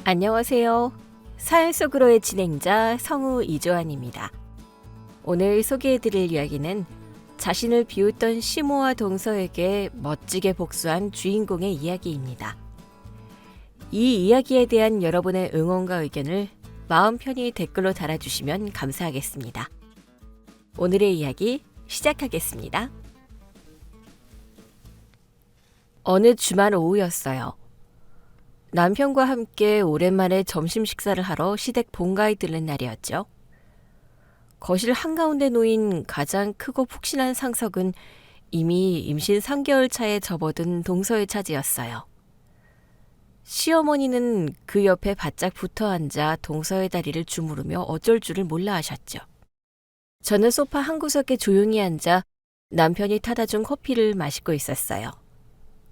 안녕하세요. 사연 속으로의 진행자 성우 이조안입니다. 오늘 소개해드릴 이야기는 자신을 비웃던 시모와 동서에게 멋지게 복수한 주인공의 이야기입니다. 이 이야기에 대한 여러분의 응원과 의견을 마음 편히 댓글로 달아주시면 감사하겠습니다. 오늘의 이야기 시작하겠습니다. 어느 주말 오후였어요. 남편과 함께 오랜만에 점심 식사를 하러 시댁 본가에 들른 날이었죠. 거실 한가운데 놓인 가장 크고 푹신한 상석은 이미 임신 3개월 차에 접어든 동서의 차지였어요. 시어머니는 그 옆에 바짝 붙어 앉아 동서의 다리를 주무르며 어쩔 줄을 몰라 하셨죠. 저는 소파 한 구석에 조용히 앉아 남편이 타다 준 커피를 마시고 있었어요.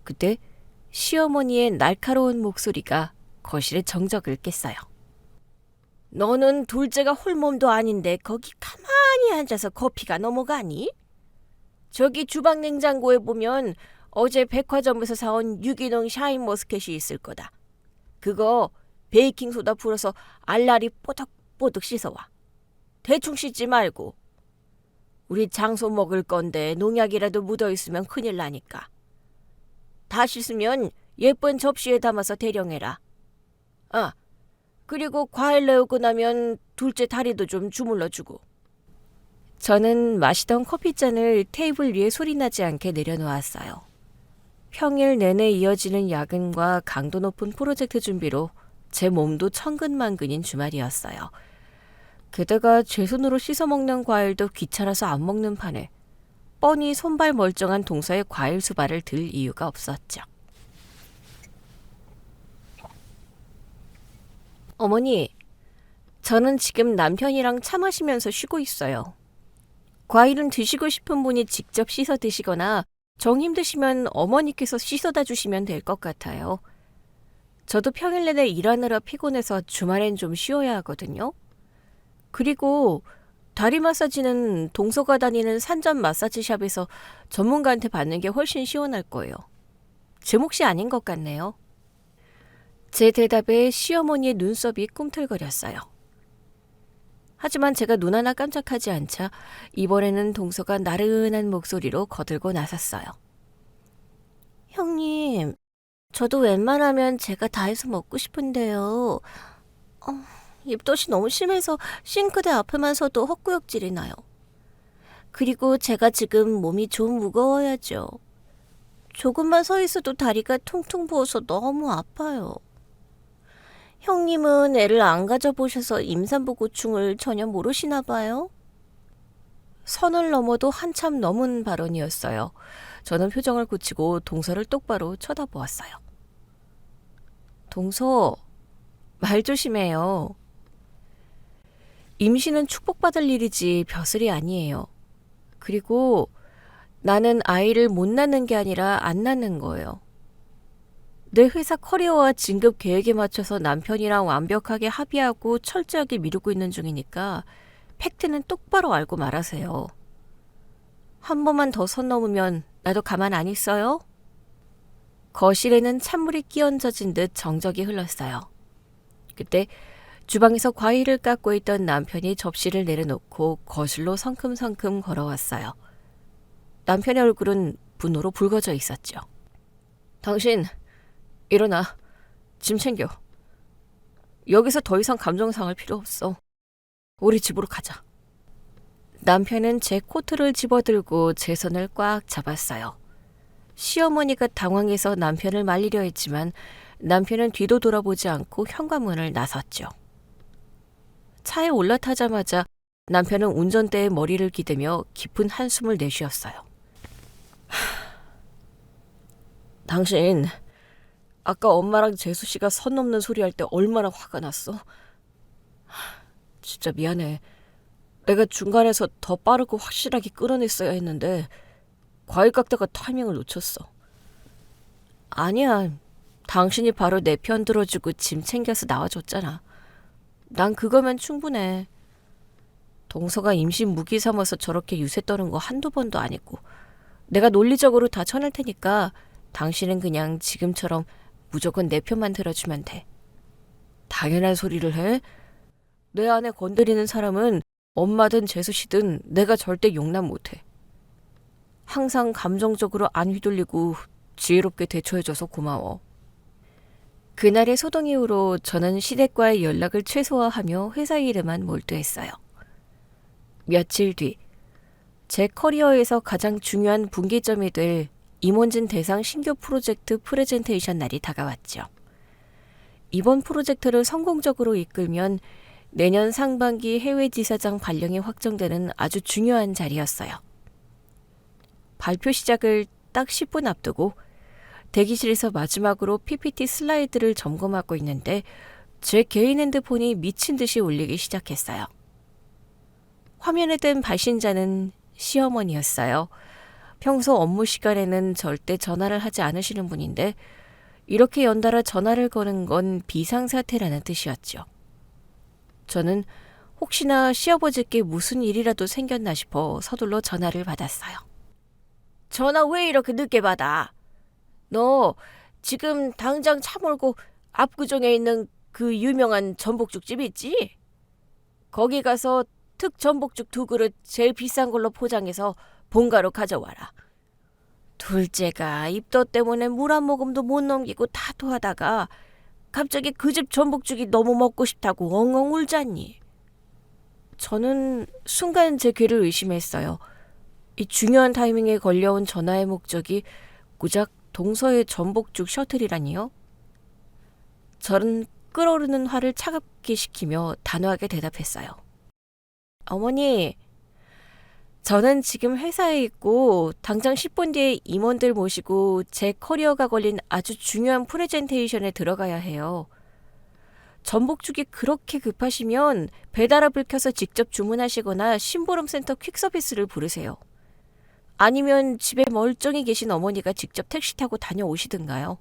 그때 시어머니의 날카로운 목소리가 거실의 정적을 깼어요. 너는 둘째가 홀몸도 아닌데 거기 가만히 앉아서 커피가 넘어가니? 저기 주방 냉장고에 보면 어제 백화점에서 사온 유기농 샤인머스켓이 있을 거다. 그거 베이킹소다 풀어서 알알이 뽀득뽀득 씻어와. 대충 씻지 말고. 우리 장소 먹을 건데 농약이라도 묻어있으면 큰일 나니까. 다 씻으면 예쁜 접시에 담아서 대령해라. 그리고 과일 내우고 나면 둘째 다리도 좀 주물러주고. 저는 마시던 커피잔을 테이블 위에 소리나지 않게 내려놓았어요. 평일 내내 이어지는 야근과 강도 높은 프로젝트 준비로 제 몸도 천근만근인 주말이었어요. 게다가 제 손으로 씻어먹는 과일도 귀찮아서 안 먹는 판에 뻔히 손발 멀쩡한 동서의 과일 수발을 들 이유가 없었죠. 어머니, 저는 지금 남편이랑 차 마시면서 쉬고 있어요. 과일은 드시고 싶은 분이 직접 씻어 드시거나 정 힘드시면 어머니께서 씻어다 주시면 될 것 같아요. 저도 평일 내내 일하느라 피곤해서 주말엔 좀 쉬어야 하거든요. 그리고 다리 마사지는 동서가 다니는 산전 마사지샵에서 전문가한테 받는 게 훨씬 시원할 거예요. 제 몫이 아닌 것 같네요. 제 대답에 시어머니의 눈썹이 꿈틀거렸어요. 하지만 제가 눈 하나 깜짝하지 않자 이번에는 동서가 나른한 목소리로 거들고 나섰어요. 형님, 저도 웬만하면 제가 다 해서 먹고 싶은데요. 입덧이 너무 심해서 싱크대 앞에만 서도 헛구역질이 나요. 그리고 제가 지금 몸이 좀 무거워야죠. 조금만 서 있어도 다리가 퉁퉁 부어서 너무 아파요. 형님은 애를 안 가져보셔서 임산부 고충을 전혀 모르시나 봐요? 선을 넘어도 한참 넘은 발언이었어요. 저는 표정을 굳히고 동서를 똑바로 쳐다보았어요. 동서, 말 조심해요. 임신은 축복받을 일이지 벼슬이 아니에요. 그리고 나는 아이를 못 낳는 게 아니라 안 낳는 거예요. 내 회사 커리어와 진급 계획에 맞춰서 남편이랑 완벽하게 합의하고 철저하게 미루고 있는 중이니까 팩트는 똑바로 알고 말하세요. 한 번만 더 선 넘으면 나도 가만 안 있어요? 거실에는 찬물이 끼얹어진 듯 정적이 흘렀어요. 그때 주방에서 과일을 깎고 있던 남편이 접시를 내려놓고 거실로 성큼성큼 걸어왔어요. 남편의 얼굴은 분노로 붉어져 있었죠. 당신, 일어나. 짐 챙겨. 여기서 더 이상 감정 상할 필요 없어. 우리 집으로 가자. 남편은 제 코트를 집어들고 제 손을 꽉 잡았어요. 시어머니가 당황해서 남편을 말리려 했지만 남편은 뒤도 돌아보지 않고 현관문을 나섰죠. 차에 올라타자마자 남편은 운전대에 머리를 기대며 깊은 한숨을 내쉬었어요. 당신, 아까 엄마랑 재수 씨가 선 넘는 소리 할 때 얼마나 화가 났어? 진짜 미안해. 내가 중간에서 더 빠르고 확실하게 끌어냈어야 했는데 과일 깎다가 타이밍을 놓쳤어. 아니야. 당신이 바로 내 편 들어주고 짐 챙겨서 나와줬잖아. 난 그거면 충분해. 동서가 임신 무기 삼아서 저렇게 유세 떠는 거 한두 번도 아니고 내가 논리적으로 다 쳐낼 테니까 당신은 그냥 지금처럼 무조건 내 편만 들어주면 돼. 당연한 소리를 해? 내 아내 건드리는 사람은 엄마든 재수씨든 내가 절대 용납 못해. 항상 감정적으로 안 휘둘리고 지혜롭게 대처해줘서 고마워. 그날의 소동 이후로 저는 시댁과의 연락을 최소화하며 회사 일에만 몰두했어요. 며칠 뒤, 제 커리어에서 가장 중요한 분기점이 될 임원진 대상 신규 프로젝트 프레젠테이션 날이 다가왔죠. 이번 프로젝트를 성공적으로 이끌면 내년 상반기 해외 지사장 발령이 확정되는 아주 중요한 자리였어요. 발표 시작을 딱 10분 앞두고 대기실에서 마지막으로 PPT 슬라이드를 점검하고 있는데 제 개인 핸드폰이 미친 듯이 울리기 시작했어요. 화면에 뜬 발신자는 시어머니였어요. 평소 업무 시간에는 절대 전화를 하지 않으시는 분인데 이렇게 연달아 전화를 거는 건 비상사태라는 뜻이었죠. 저는 혹시나 시아버지께 무슨 일이라도 생겼나 싶어 서둘러 전화를 받았어요. 전화 왜 이렇게 늦게 받아? 너 지금 당장 차 몰고 압구정에 있는 그 유명한 전복죽집 있지? 거기 가서 특 전복죽 2그릇 제일 비싼 걸로 포장해서 본가로 가져와라. 둘째가 입덧 때문에 물 한 모금도 못 넘기고 타투하다가 갑자기 그 집 전복죽이 너무 먹고 싶다고 엉엉 울잖니. 저는 순간 제 귀를 의심했어요. 이 중요한 타이밍에 걸려온 전화의 목적이 고작 동서의 전복죽 셔틀이라니요? 저는 끓어오르는 화를 차갑게 식히며 단호하게 대답했어요. 어머니, 저는 지금 회사에 있고 당장 10분 뒤에 임원들 모시고 제 커리어가 걸린 아주 중요한 프레젠테이션에 들어가야 해요. 전복죽이 그렇게 급하시면 배달앱을 켜서 직접 주문하시거나 심부름센터 퀵서비스를 부르세요. 아니면 집에 멀쩡히 계신 어머니가 직접 택시 타고 다녀오시든가요.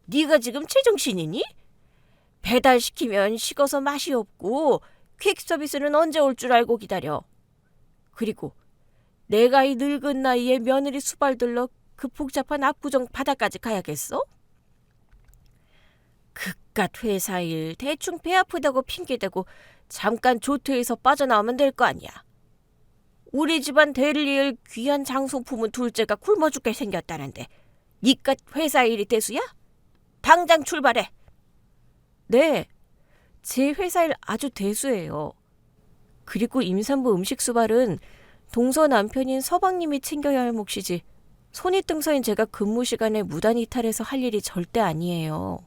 네가 지금 제정신이니? 배달시키면 식어서 맛이 없고 퀵서비스는 언제 올 줄 알고 기다려. 그리고 내가 이 늙은 나이에 며느리 수발들러 그 복잡한 압구정 바다까지 가야겠어? 그깟 회사 일 대충 배 아프다고 핑계대고 잠깐 조퇴해서 빠져나오면 될 거 아니야. 우리 집안 대를 이을 귀한 장소품은 둘째가 굶어 죽게 생겼다는데 니깟 회사 일이 대수야? 당장 출발해. 네, 제 회사 일 아주 대수예요. 그리고 임산부 음식 수발은 동서 남편인 서방님이 챙겨야 할 몫이지 손윗등서인 제가 근무 시간에 무단 이탈해서 할 일이 절대 아니에요.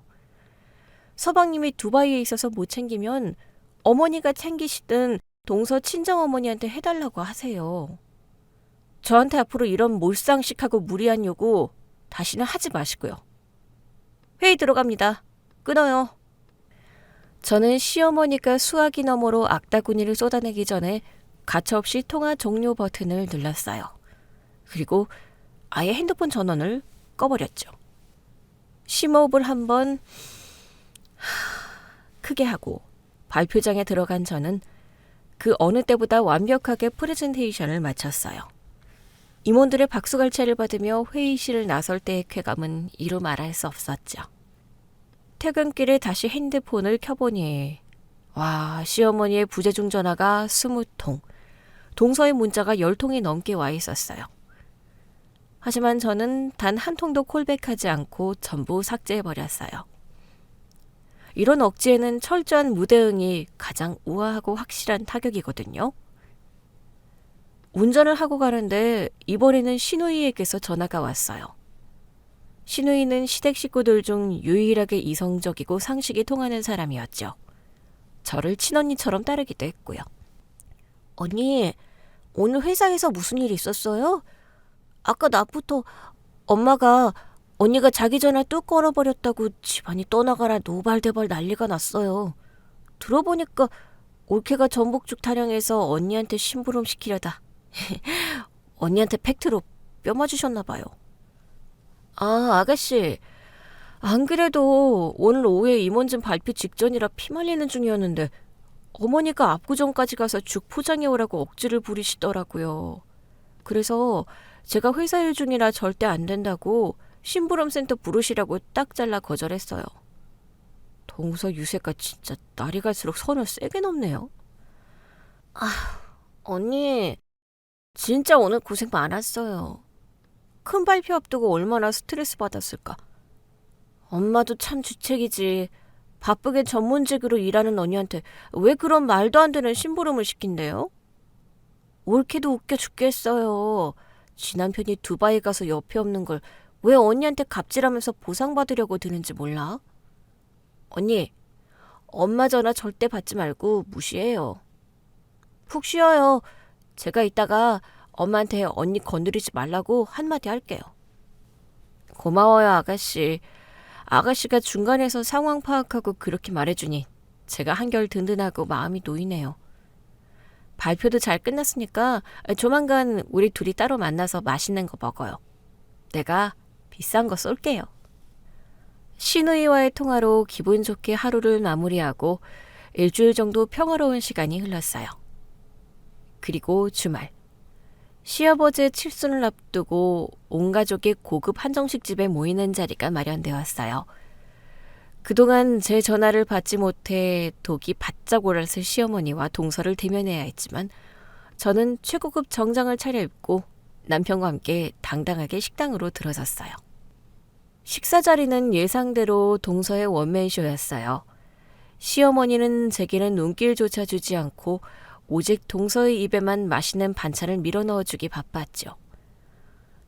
서방님이 두바이에 있어서 못 챙기면 어머니가 챙기시든 동서 친정어머니한테 해달라고 하세요. 저한테 앞으로 이런 몰상식하고 무리한 요구 다시는 하지 마시고요. 회의 들어갑니다. 끊어요. 저는 시어머니가 수화기 너머로 악다구니를 쏟아내기 전에 가차없이 통화 종료 버튼을 눌렀어요. 그리고 아예 핸드폰 전원을 꺼버렸죠. 심호흡을 한번 크게 하고 발표장에 들어간 저는 그 어느 때보다 완벽하게 프레젠테이션을 마쳤어요. 임원들의 박수갈채를 받으며 회의실을 나설 때의 쾌감은 이루 말할 수 없었죠. 퇴근길에 다시 핸드폰을 켜보니 와, 시어머니의 부재중 전화가 20통, 동서의 문자가 10통이 넘게 와 있었어요. 하지만 저는 단 한 통도 콜백하지 않고 전부 삭제해버렸어요. 이런 억지에는 철저한 무대응이 가장 우아하고 확실한 타격이거든요. 운전을 하고 가는데 이번에는 시누이에게서 전화가 왔어요. 시누이는 시댁 식구들 중 유일하게 이성적이고 상식이 통하는 사람이었죠. 저를 친언니처럼 따르기도 했고요. 언니, 오늘 회사에서 무슨 일 있었어요? 아까 낮부터 엄마가 언니가 자기 전화 뚝 끊어버렸다고 집안이 떠나가라 노발대발 난리가 났어요. 들어보니까 올케가 전복죽 타령해서 언니한테 심부름 시키려다 언니한테 팩트로 뼈 맞으셨나 봐요. 아, 아가씨. 안 그래도 오늘 오후에 임원진 발표 직전이라 피말리는 중이었는데 어머니가 압구정까지 가서 죽 포장해 오라고 억지를 부리시더라고요. 그래서 제가 회사 일 중이라 절대 안 된다고 심부름센터 부르시라고 딱 잘라 거절했어요. 동서 유세가 진짜 날이 갈수록 선을 세게 넘네요. 아, 언니, 진짜 오늘 고생 많았어요. 큰 발표 앞두고 얼마나 스트레스 받았을까. 엄마도 참 주책이지. 바쁘게 전문직으로 일하는 언니한테 왜 그런 말도 안 되는 심부름을 시킨대요? 옳게도 웃겨 죽겠어요. 지 남편이 두바이 가서 옆에 없는 걸 왜 언니한테 갑질하면서 보상받으려고 드는지 몰라? 언니, 엄마 전화 절대 받지 말고 무시해요. 푹 쉬어요. 제가 이따가 엄마한테 언니 건드리지 말라고 한마디 할게요. 고마워요, 아가씨. 아가씨가 중간에서 상황 파악하고 그렇게 말해주니 제가 한결 든든하고 마음이 놓이네요. 발표도 잘 끝났으니까 조만간 우리 둘이 따로 만나서 맛있는 거 먹어요. 내가 비싼 거 쏠게요. 시누이와의 통화로 기분 좋게 하루를 마무리하고 일주일 정도 평화로운 시간이 흘렀어요. 그리고 주말. 시아버지의 칠순을 앞두고 온 가족이 고급 한정식집에 모이는 자리가 마련되었어요. 그동안 제 전화를 받지 못해 독이 바짝 올랐을 시어머니와 동서를 대면해야 했지만 저는 최고급 정장을 차려입고 남편과 함께 당당하게 식당으로 들어섰어요. 식사 자리는 예상대로 동서의 원맨쇼였어요. 시어머니는 제게는 눈길조차 주지 않고 오직 동서의 입에만 맛있는 반찬을 밀어넣어주기 바빴죠.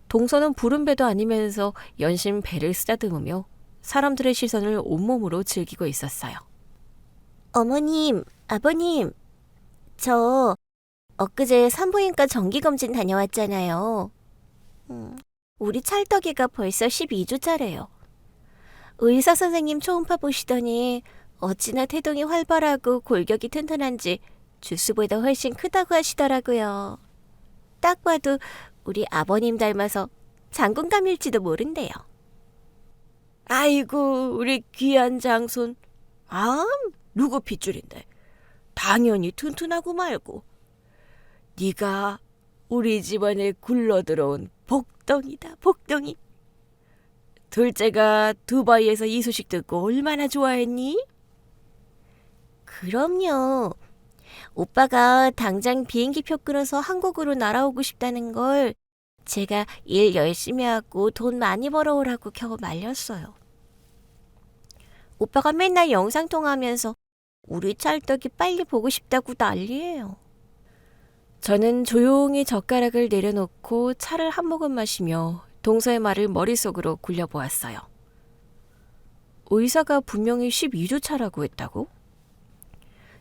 동서는 부른 배도 아니면서 연신 배를 쓰다듬으며 사람들의 시선을 온몸으로 즐기고 있었어요. 어머님, 아버님, 저 엊그제 산부인과 정기검진 다녀왔잖아요. 우리 찰떡이가 벌써 12주차래요. 의사 선생님 초음파 보시더니 어찌나 태동이 활발하고 골격이 튼튼한지 주스보다 훨씬 크다고 하시더라고요. 딱 봐도 우리 아버님 닮아서 장군감일지도 모른대요. 아이고, 우리 귀한 장손. 누구 핏줄인데. 당연히 튼튼하고 말고. 네가 우리 집안에 굴러들어온 복덩이다, 복덩이. 둘째가 두바이에서 이 소식 듣고 얼마나 좋아했니? 그럼요. 오빠가 당장 비행기표 끊어서 한국으로 날아오고 싶다는 걸 제가 일 열심히 하고 돈 많이 벌어오라고 겨우 말렸어요. 오빠가 맨날 영상통화하면서 우리 찰떡이 빨리 보고 싶다고 난리예요. 저는 조용히 젓가락을 내려놓고 차를 한 모금 마시며 동서의 말을 머릿속으로 굴려보았어요. 의사가 분명히 12주 차라고 했다고?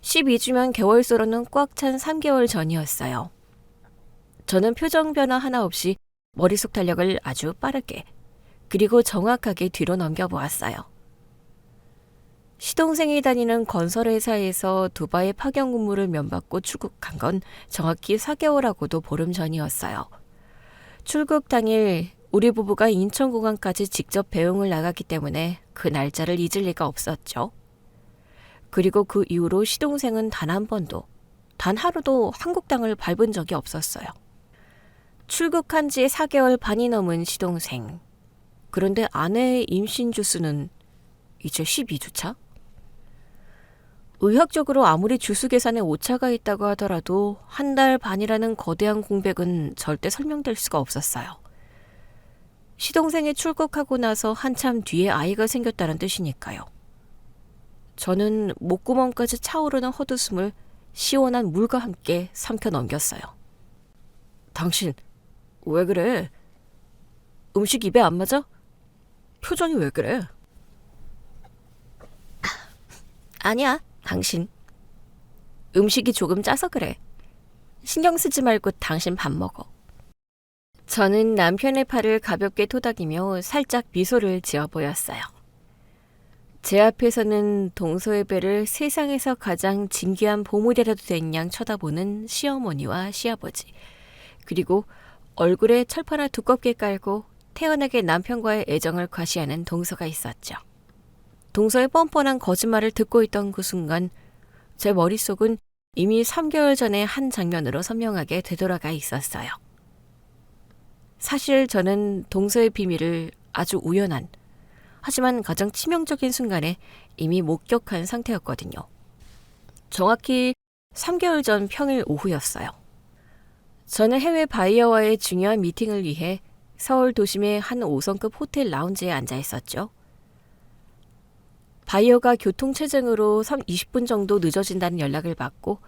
12주면 개월수로는 꽉 찬 3개월 전이었어요. 저는 표정 변화 하나 없이 머릿속 달력을 아주 빠르게 그리고 정확하게 뒤로 넘겨보았어요. 시동생이 다니는 건설회사에서 두바이 파견 근무를 면받고 출국한 건 정확히 4개월하고도 보름 전이었어요. 출국 당일 우리 부부가 인천공항까지 직접 배웅을 나갔기 때문에 그 날짜를 잊을 리가 없었죠. 그리고 그 이후로 시동생은 단 한 번도, 단 하루도 한국 땅을 밟은 적이 없었어요. 출국한 지 4개월 반이 넘은 시동생. 그런데 아내의 임신 주수는 이제 12주차? 의학적으로 아무리 주수 계산에 오차가 있다고 하더라도 한 달 반이라는 거대한 공백은 절대 설명될 수가 없었어요. 시동생이 출국하고 나서 한참 뒤에 아이가 생겼다는 뜻이니까요. 저는 목구멍까지 차오르는 헛웃음을 시원한 물과 함께 삼켜 넘겼어요. 당신, 왜 그래? 음식 입에 안 맞아? 표정이 왜 그래? 아니야, 당신. 음식이 조금 짜서 그래. 신경 쓰지 말고 당신 밥 먹어. 저는 남편의 팔을 가볍게 토닥이며 살짝 미소를 지어 보였어요. 제 앞에서는 동서의 배를 세상에서 가장 진귀한 보물이라도 된 양 쳐다보는 시어머니와 시아버지, 그리고 얼굴에 철판을 두껍게 깔고 태연하게 남편과의 애정을 과시하는 동서가 있었죠. 동서의 뻔뻔한 거짓말을 듣고 있던 그 순간 제 머릿속은 이미 3개월 전의 한 장면으로 선명하게 되돌아가 있었어요. 사실 저는 동서의 비밀을 아주 우연한, 하지만 가장 치명적인 순간에 이미 목격한 상태였거든요. 정확히 3개월 전 평일 오후였어요. 저는 해외 바이어와의 중요한 미팅을 위해 서울 도심의 한 5성급 호텔 라운지에 앉아 있었죠. 바이어가 교통체증으로 20분 정도 늦어진다는 연락을 받고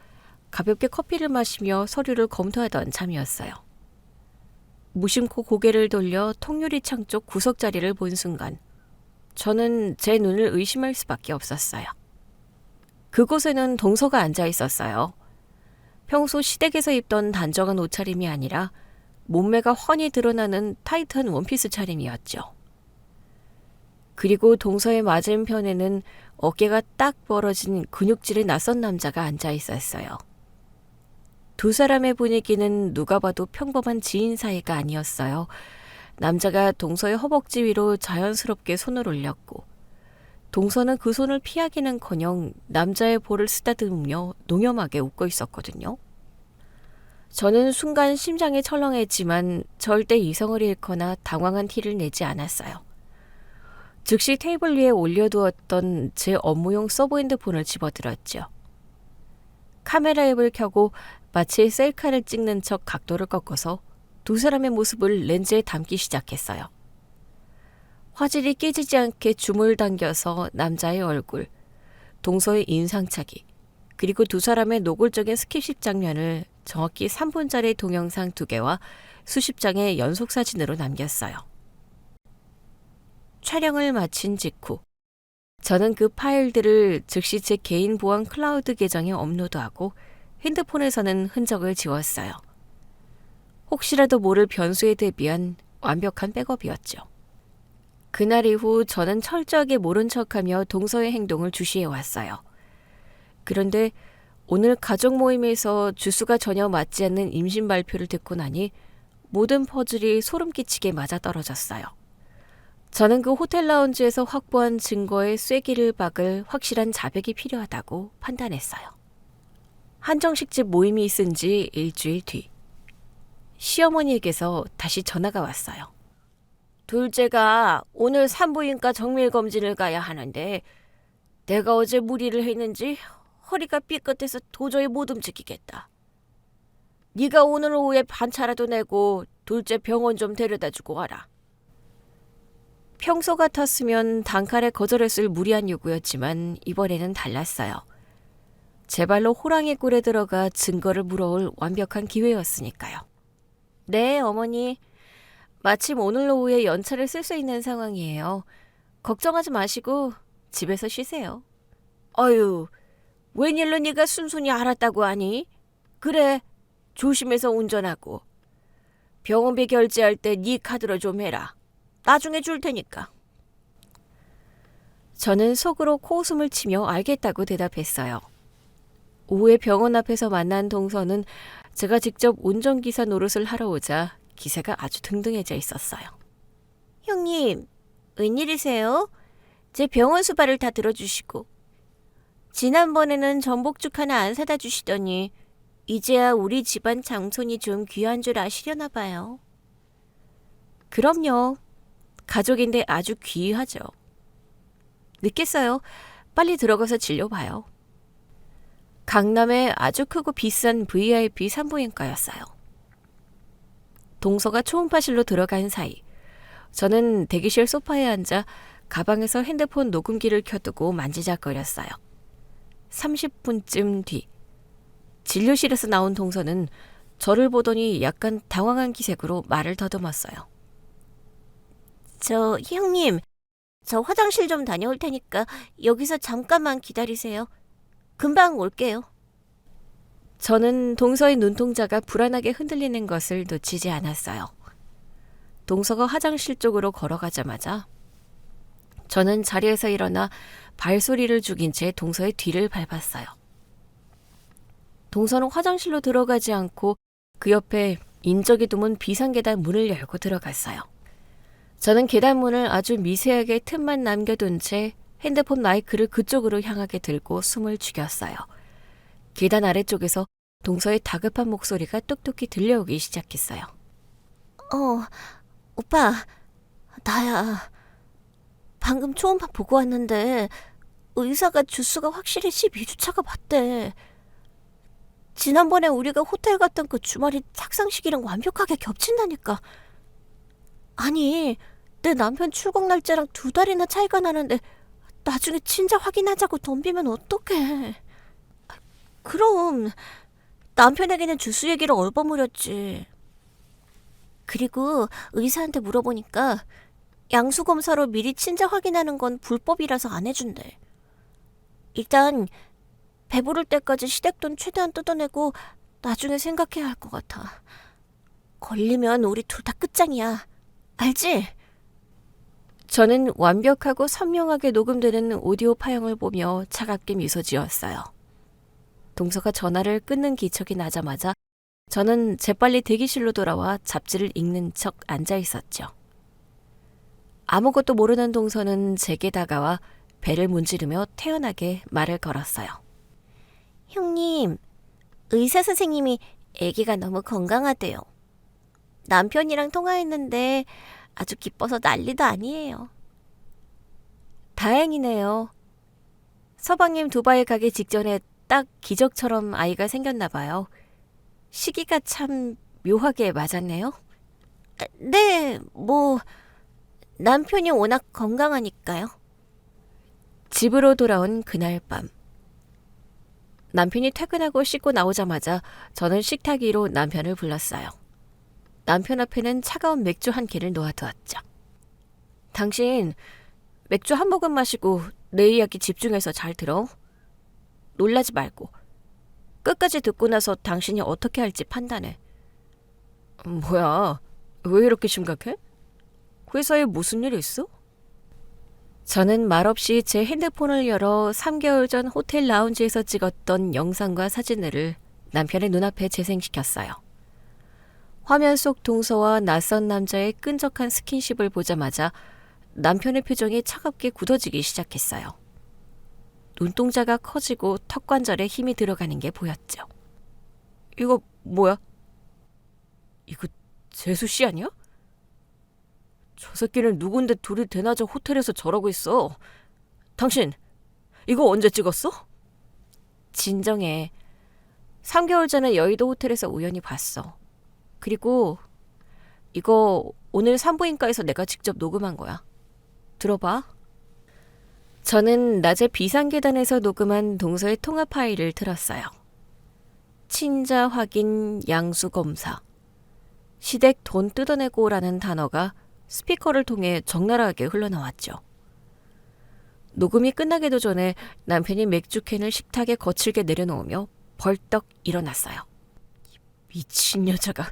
가볍게 커피를 마시며 서류를 검토하던 참이었어요. 무심코 고개를 돌려 통유리창 쪽 구석자리를 본 순간 저는 제 눈을 의심할 수밖에 없었어요. 그곳에는 동서가 앉아 있었어요. 평소 시댁에서 입던 단정한 옷차림이 아니라 몸매가 훤히 드러나는 타이트한 원피스 차림이었죠. 그리고 동서의 맞은편에는 어깨가 딱 벌어진 근육질의 낯선 남자가 앉아 있었어요. 두 사람의 분위기는 누가 봐도 평범한 지인 사이가 아니었어요. 남자가 동서의 허벅지 위로 자연스럽게 손을 올렸고 동서는 그 손을 피하기는커녕 남자의 볼을 쓰다듬으며 농염하게 웃고 있었거든요. 저는 순간 심장이 철렁했지만 절대 이성을 잃거나 당황한 티를 내지 않았어요. 즉시 테이블 위에 올려두었던 제 업무용 서브핸드폰을 집어들었죠. 카메라 앱을 켜고 마치 셀카를 찍는 척 각도를 꺾어서 두 사람의 모습을 렌즈에 담기 시작했어요. 화질이 깨지지 않게 줌을 당겨서 남자의 얼굴, 동서의 인상착의, 그리고 두 사람의 노골적인 스킨십 장면을 정확히 3분짜리 동영상 2개와 수십 장의 연속사진으로 남겼어요. 촬영을 마친 직후 저는 그 파일들을 즉시 제 개인 보안 클라우드 계정에 업로드하고 핸드폰에서는 흔적을 지웠어요. 혹시라도 모를 변수에 대비한 완벽한 백업이었죠. 그날 이후 저는 철저하게 모른 척하며 동서의 행동을 주시해왔어요. 그런데 오늘 가족 모임에서 주수가 전혀 맞지 않는 임신 발표를 듣고 나니 모든 퍼즐이 소름 끼치게 맞아떨어졌어요. 저는 그 호텔 라운지에서 확보한 증거의 쐐기를 박을 확실한 자백이 필요하다고 판단했어요. 한정식집 모임이 있은 지 일주일 뒤 시어머니에게서 다시 전화가 왔어요. 둘째가 오늘 산부인과 정밀검진을 가야 하는데 내가 어제 무리를 했는지 허리가 삐끗해서 도저히 못 움직이겠다. 네가 오늘 오후에 반차라도 내고 둘째 병원 좀 데려다주고 와라. 평소 같았으면 단칼에 거절했을 무리한 요구였지만 이번에는 달랐어요. 제 발로 호랑이 꿀에 들어가 증거를 물어올 완벽한 기회였으니까요. 네, 어머니. 마침 오늘 오후에 연차를 쓸 수 있는 상황이에요. 걱정하지 마시고 집에서 쉬세요. 어휴, 웬일로 네가 순순히 알았다고 하니? 그래, 조심해서 운전하고. 병원비 결제할 때 네 카드로 좀 해라. 나중에 줄 테니까. 저는 속으로 코웃음을 치며 알겠다고 대답했어요. 오후에 병원 앞에서 만난 동서는 제가 직접 운전기사 노릇을 하러 오자 기세가 아주 등등해져 있었어요. 형님, 웬일이세요? 제 병원 수발을 다 들어주시고. 지난번에는 전복죽 하나 안 사다 주시더니 이제야 우리 집안 장손이 좀 귀한 줄 아시려나 봐요. 그럼요. 가족인데 아주 귀하죠. 늦겠어요. 빨리 들어가서 진료봐요. 강남의 아주 크고 비싼 VIP 산부인과였어요. 동서가 초음파실로 들어간 사이 저는 대기실 소파에 앉아 가방에서 핸드폰 녹음기를 켜두고 만지작거렸어요. 30분쯤 뒤 진료실에서 나온 동서는 저를 보더니 약간 당황한 기색으로 말을 더듬었어요. 형님, 저 화장실 좀 다녀올 테니까 여기서 잠깐만 기다리세요. 금방 올게요. 저는 동서의 눈동자가 불안하게 흔들리는 것을 놓치지 않았어요. 동서가 화장실 쪽으로 걸어가자마자 저는 자리에서 일어나 발소리를 죽인 채 동서의 뒤를 밟았어요. 동서는 화장실로 들어가지 않고 그 옆에 인적이 드문 비상계단 문을 열고 들어갔어요. 저는 계단문을 아주 미세하게 틈만 남겨둔 채 핸드폰 마이크를 그쪽으로 향하게 들고 숨을 죽였어요. 계단 아래쪽에서 동서의 다급한 목소리가 똑똑히 들려오기 시작했어요. 오빠, 나야. 방금 초음파 보고 왔는데 의사가 주수가 확실히 12주차가 맞대. 지난번에 우리가 호텔 갔던 그 주말이 착상식이랑 완벽하게 겹친다니까. 아니, 내 남편 출국 날짜랑 2달이나 차이가 나는데 나중에 진짜 확인하자고 덤비면 어떡해. 그럼 남편에게는 주수 얘기를 얼버무렸지. 그리고 의사한테 물어보니까 양수 검사로 미리 친자 확인하는 건 불법이라서 안 해준대. 일단 배부를 때까지 시댁돈 최대한 뜯어내고 나중에 생각해야 할 것 같아. 걸리면 우리 둘 다 끝장이야. 알지? 저는 완벽하고 선명하게 녹음되는 오디오 파형을 보며 차갑게 미소 지었어요. 동서가 전화를 끊는 기척이 나자마자 저는 재빨리 대기실로 돌아와 잡지를 읽는 척 앉아 있었죠. 아무것도 모르는 동서는 제게 다가와 배를 문지르며 태연하게 말을 걸었어요. 형님, 의사 선생님이 아기가 너무 건강하대요. 남편이랑 통화했는데 아주 기뻐서 난리도 아니에요. 다행이네요. 서방님 두바이 가기 직전에 딱 기적처럼 아이가 생겼나 봐요. 시기가 참 묘하게 맞았네요. 네, 남편이 워낙 건강하니까요. 집으로 돌아온 그날 밤. 남편이 퇴근하고 씻고 나오자마자 저는 식탁 위로 남편을 불렀어요. 남편 앞에는 차가운 맥주 한 캔을 놓아두었죠. 당신 맥주 한 모금 마시고 내 이야기 집중해서 잘 들어. 놀라지 말고. 끝까지 듣고 나서 당신이 어떻게 할지 판단해. 뭐야, 왜 이렇게 심각해? 회사에 무슨 일 있어? 저는 말없이 제 핸드폰을 열어 3개월 전 호텔 라운지에서 찍었던 영상과 사진들을 남편의 눈앞에 재생시켰어요. 화면 속 동서와 낯선 남자의 끈적한 스킨십을 보자마자 남편의 표정이 차갑게 굳어지기 시작했어요. 눈동자가 커지고 턱관절에 힘이 들어가는 게 보였죠. 이거 뭐야? 이거 재수 씨 아니야? 저 새끼는 누군데 둘이 대낮에 호텔에서 저러고 있어. 당신 이거 언제 찍었어? 진정해. 3개월 전에 여의도 호텔에서 우연히 봤어. 그리고 이거 오늘 산부인과에서 내가 직접 녹음한 거야. 들어봐. 저는 낮에 비상계단에서 녹음한 동서의 통화 파일을 들었어요. 친자 확인 양수 검사. 시댁 돈 뜯어내고 오라는 단어가 스피커를 통해 적나라하게 흘러나왔죠. 녹음이 끝나기도 전에 남편이 맥주캔을 식탁에 거칠게 내려놓으며 벌떡 일어났어요. 미친 여자가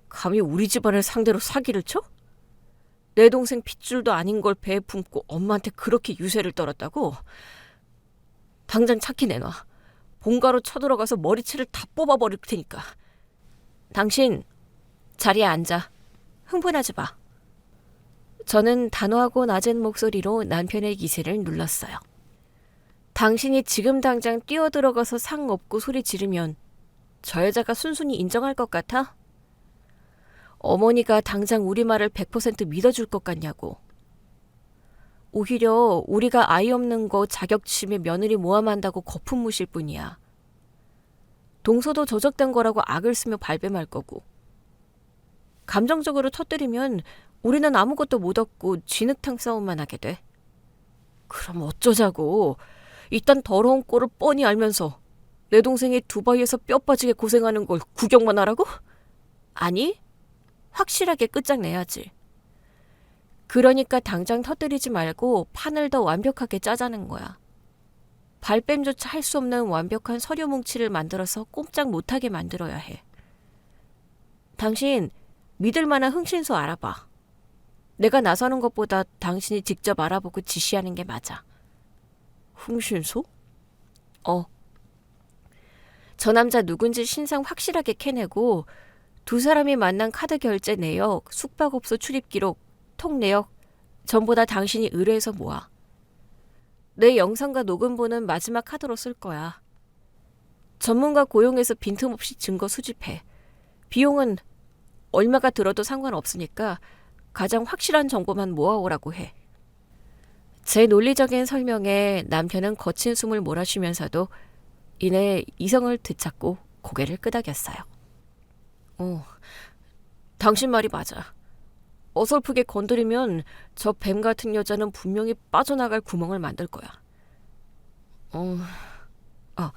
감히 우리 집안을 상대로 사기를 쳐? 내 동생 핏줄도 아닌 걸 배에 품고 엄마한테 그렇게 유세를 떨었다고? 당장 차키 내놔. 본가로 쳐들어가서 머리채를 다 뽑아버릴 테니까. 당신 자리에 앉아. 흥분하지 마. 저는 단호하고 낮은 목소리로 남편의 기세를 눌렀어요. 당신이 지금 당장 뛰어들어가서 상 업고 소리 지르면 저 여자가 순순히 인정할 것 같아? 어머니가 당장 우리 말을 100% 믿어줄 것 같냐고. 오히려 우리가 아이 없는 거 자격침에 며느리 모함한다고 거품 무실 뿐이야. 동서도 조작된 거라고 악을 쓰며 발뺌할 거고. 감정적으로 터뜨리면 우리는 아무것도 못 얻고 진흙탕 싸움만 하게 돼. 그럼 어쩌자고. 이딴 더러운 꼴을 뻔히 알면서 내 동생이 두바이에서 뼈 빠지게 고생하는 걸 구경만 하라고? 아니, 확실하게 끝장내야지. 그러니까 당장 터뜨리지 말고 판을 더 완벽하게 짜자는 거야. 발뺌조차 할 수 없는 완벽한 서류 뭉치를 만들어서 꼼짝 못하게 만들어야 해. 당신 믿을 만한 흥신소 알아봐. 내가 나서는 것보다 당신이 직접 알아보고 지시하는 게 맞아. 흥신소? 저 남자 누군지 신상 확실하게 캐내고 두 사람이 만난 카드 결제 내역, 숙박업소 출입 기록, 통 내역 전부 다 당신이 의뢰해서 모아. 내 영상과 녹음본은 마지막 카드로 쓸 거야. 전문가 고용해서 빈틈없이 증거 수집해. 비용은 얼마가 들어도 상관없으니까 가장 확실한 정보만 모아오라고 해. 제 논리적인 설명에 남편은 거친 숨을 몰아쉬면서도 이내 이성을 되찾고 고개를 끄덕였어요. 어, 당신 말이 맞아. 어설프게 건드리면 저 뱀 같은 여자는 분명히 빠져나갈 구멍을 만들 거야. 어, 아,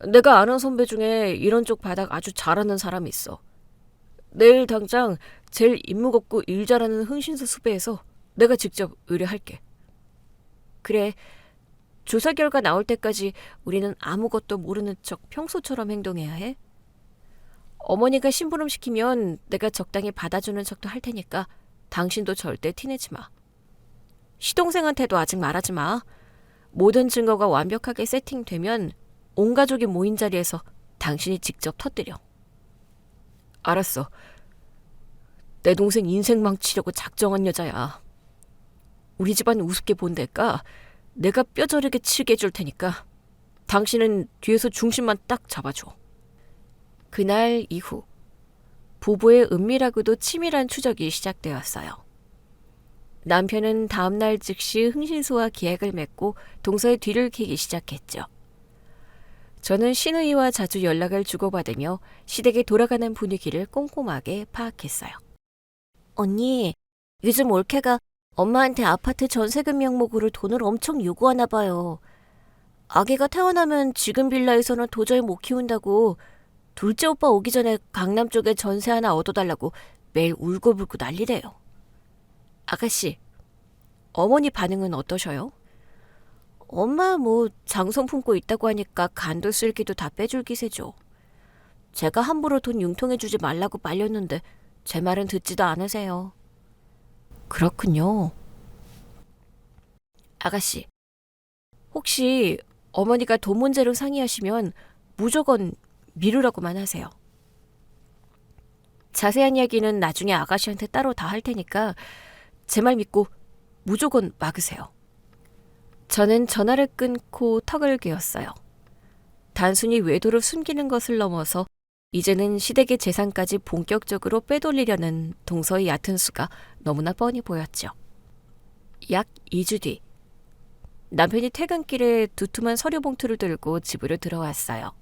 내가 아는 선배 중에 이런 쪽 바닥 아주 잘하는 사람이 있어. 내일 당장 제일 임무 없고 일 잘하는 흥신소 수배해서 내가 직접 의뢰할게. 그래, 조사 결과 나올 때까지 우리는 아무것도 모르는 척 평소처럼 행동해야 해. 어머니가 심부름 시키면 내가 적당히 받아주는 척도 할 테니까 당신도 절대 티내지 마. 시동생한테도 아직 말하지 마. 모든 증거가 완벽하게 세팅되면 온 가족이 모인 자리에서 당신이 직접 터뜨려. 알았어. 내 동생 인생 망치려고 작정한 여자야. 우리 집안 우습게 본데까 내가 뼈저리게 치게 해줄 테니까 당신은 뒤에서 중심만 딱 잡아줘. 그날 이후 부부의 은밀하고도 치밀한 추적이 시작되었어요. 남편은 다음날 즉시 흥신소와 계약을 맺고 동서의 뒤를 캐기 시작했죠. 저는 신우이와 자주 연락을 주고받으며 시댁에 돌아가는 분위기를 꼼꼼하게 파악했어요. 언니, 요즘 올케가 엄마한테 아파트 전세금 명목으로 돈을 엄청 요구하나 봐요. 아기가 태어나면 지금 빌라에서는 도저히 못 키운다고 둘째 오빠 오기 전에 강남 쪽에 전세 하나 얻어달라고 매일 울고불고 난리래요. 아가씨, 어머니 반응은 어떠셔요? 엄마 장손 품고 있다고 하니까 간도 쓸기도 다 빼줄 기세죠. 제가 함부로 돈 융통해주지 말라고 말렸는데 제 말은 듣지도 않으세요. 그렇군요. 아가씨, 혹시 어머니가 돈 문제로 상의하시면 무조건 미루라고만 하세요. 자세한 이야기는 나중에 아가씨한테 따로 다 할 테니까 제 말 믿고 무조건 막으세요. 저는 전화를 끊고 턱을 괴었어요. 단순히 외도를 숨기는 것을 넘어서 이제는 시댁의 재산까지 본격적으로 빼돌리려는 동서의 얕은 수가 너무나 뻔히 보였죠. 약 2주 뒤, 남편이 퇴근길에 두툼한 서류 봉투를 들고 집으로 들어왔어요.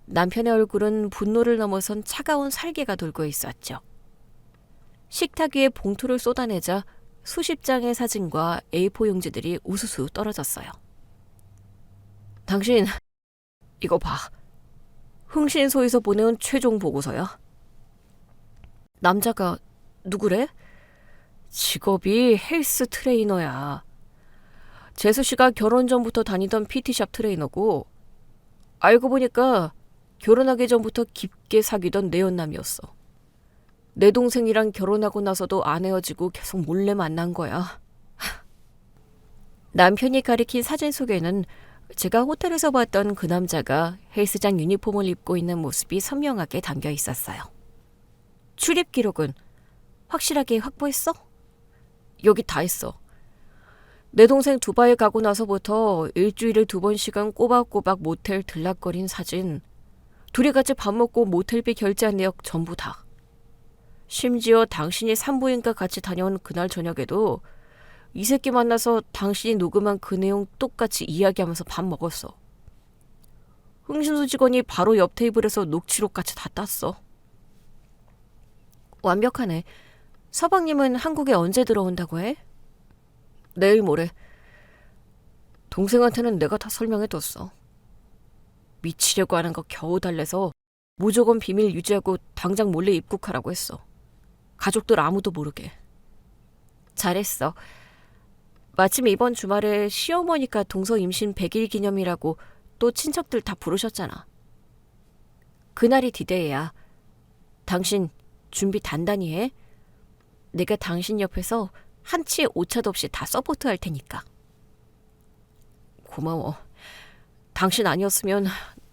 남편의 얼굴은 분노를 넘어선 차가운 살기가 돌고 있었죠. 식탁 위에 봉투를 쏟아내자 수십 장의 사진과 A4 용지들이 우수수 떨어졌어요. 당신, 이거 봐. 흥신소에서 보내온 최종 보고서야. 남자가 누구래? 직업이 헬스 트레이너야. 재수 씨가 결혼 전부터 다니던 PT샵 트레이너고 알고 보니까 결혼하기 전부터 깊게 사귀던 내연남이었어. 내 동생이랑 결혼하고 나서도 안 헤어지고 계속 몰래 만난 거야. 남편이 가리킨 사진 속에는 제가 호텔에서 봤던 그 남자가 헬스장 유니폼을 입고 있는 모습이 선명하게 담겨 있었어요. 출입 기록은 확실하게 확보했어? 여기 다 있어. 내 동생 두바이 가고 나서부터 일주일에 2번씩은 꼬박꼬박 모텔 들락거린 사진, 둘이 같이 밥 먹고 모텔비 결제한 내역 전부 다. 심지어 당신이 산부인과 같이 다녀온 그날 저녁에도 이 새끼 만나서 당신이 녹음한 그 내용 똑같이 이야기하면서 밥 먹었어. 흥신소 직원이 바로 옆 테이블에서 녹취록같이 다 땄어. 완벽하네. 서방님은 한국에 언제 들어온다고 해? 내일 모레. 동생한테는 내가 다 설명해뒀어. 미치려고 하는 거 겨우 달래서 무조건 비밀 유지하고 당장 몰래 입국하라고 했어. 가족들 아무도 모르게. 잘했어. 마침 이번 주말에 시어머니가 동서 임신 100일 기념이라고 또 친척들 다 부르셨잖아. 그날이 디데이야. 당신 준비 단단히 해. 내가 당신 옆에서 한치의 오차도 없이 다 서포트할 테니까. 고마워. 당신 아니었으면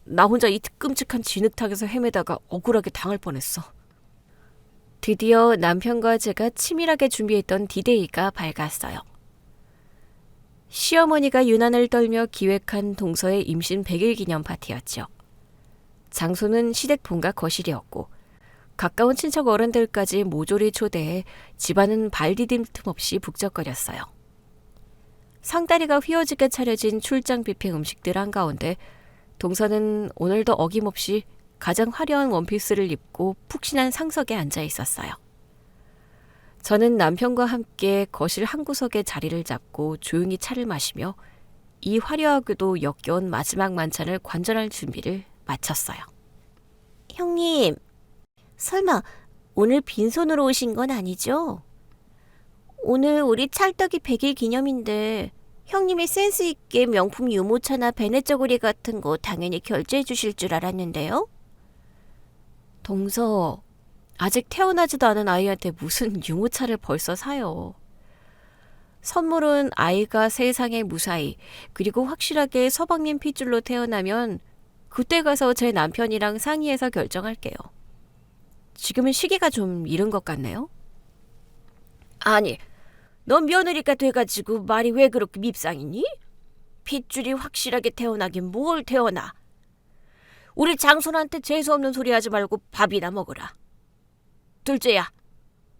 나 혼자 이 끔찍한 진흙탕에서 헤매다가 억울하게 당할 뻔했어. 드디어 남편과 제가 치밀하게 준비했던 디데이가 밝았어요. 시어머니가 유난을 떨며 기획한 동서의 임신 100일 기념 파티였죠. 장소는 시댁 본가 거실이었고 가까운 친척 어른들까지 모조리 초대해 집안은 발 디딤 틈 없이 북적거렸어요. 상다리가 휘어지게 차려진 출장 뷔페 음식들 한가운데 동서는 오늘도 어김없이 가장 화려한 원피스를 입고 푹신한 상석에 앉아 있었어요. 저는 남편과 함께 거실 한 구석에 자리를 잡고 조용히 차를 마시며 이 화려하고도 역겨운 마지막 만찬을 관전할 준비를 마쳤어요. 형님, 설마 오늘 빈손으로 오신 건 아니죠? 오늘 우리 찰떡이 100일 기념인데 형님이 센스 있게 명품 유모차나 베네저고리 같은 거 당연히 결제해 주실 줄 알았는데요. 동서, 아직 태어나지도 않은 아이한테 무슨 유모차를 벌써 사요. 선물은 아이가 세상에 무사히 그리고 확실하게 서방님 핏줄로 태어나면 그때 가서 제 남편이랑 상의해서 결정할게요. 지금은 시기가 좀 이른 것 같네요. 아니, 넌 며느리가 돼가지고 말이 왜 그렇게 밉상이니? 핏줄이 확실하게 태어나긴 뭘 태어나. 우리 장손한테 재수없는 소리 하지 말고 밥이나 먹으라. 둘째야,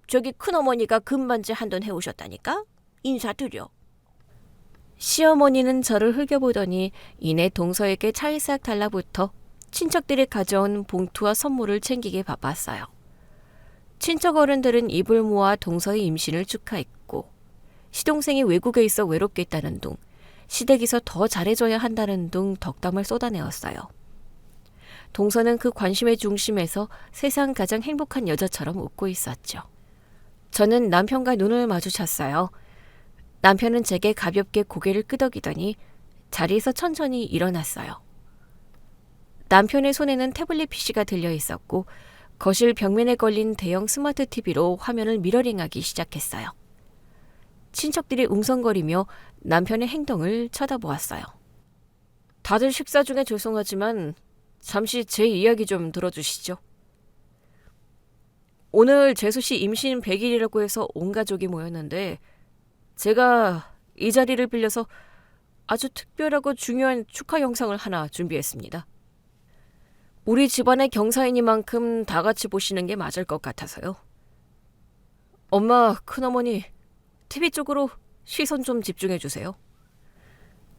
저기 큰어머니가 금반지 한돈 해오셨다니까? 인사드려. 시어머니는 저를 흘겨보더니 이내 동서에게 찰싹 달라붙어 친척들이 가져온 봉투와 선물을 챙기게 바빴어요. 친척 어른들은 입을 모아 동서의 임신을 축하했고 시동생이 외국에 있어 외롭겠다는 둥, 시댁에서 더 잘해줘야 한다는 둥 덕담을 쏟아내었어요. 동서는 그 관심의 중심에서 세상 가장 행복한 여자처럼 웃고 있었죠. 저는 남편과 눈을 마주쳤어요. 남편은 제게 가볍게 고개를 끄덕이더니 자리에서 천천히 일어났어요. 남편의 손에는 태블릿 PC가 들려 있었고 거실 벽면에 걸린 대형 스마트 TV로 화면을 미러링하기 시작했어요. 친척들이 웅성거리며 남편의 행동을 쳐다보았어요. 다들 식사 중에 죄송하지만 잠시 제 이야기 좀 들어주시죠. 오늘 재수 씨 임신 100일이라고 해서 온 가족이 모였는데 제가 이 자리를 빌려서 아주 특별하고 중요한 축하 영상을 하나 준비했습니다. 우리 집안의 경사이니만큼 다 같이 보시는 게 맞을 것 같아서요. 엄마, 큰어머니, TV 쪽으로 시선 좀 집중해 주세요.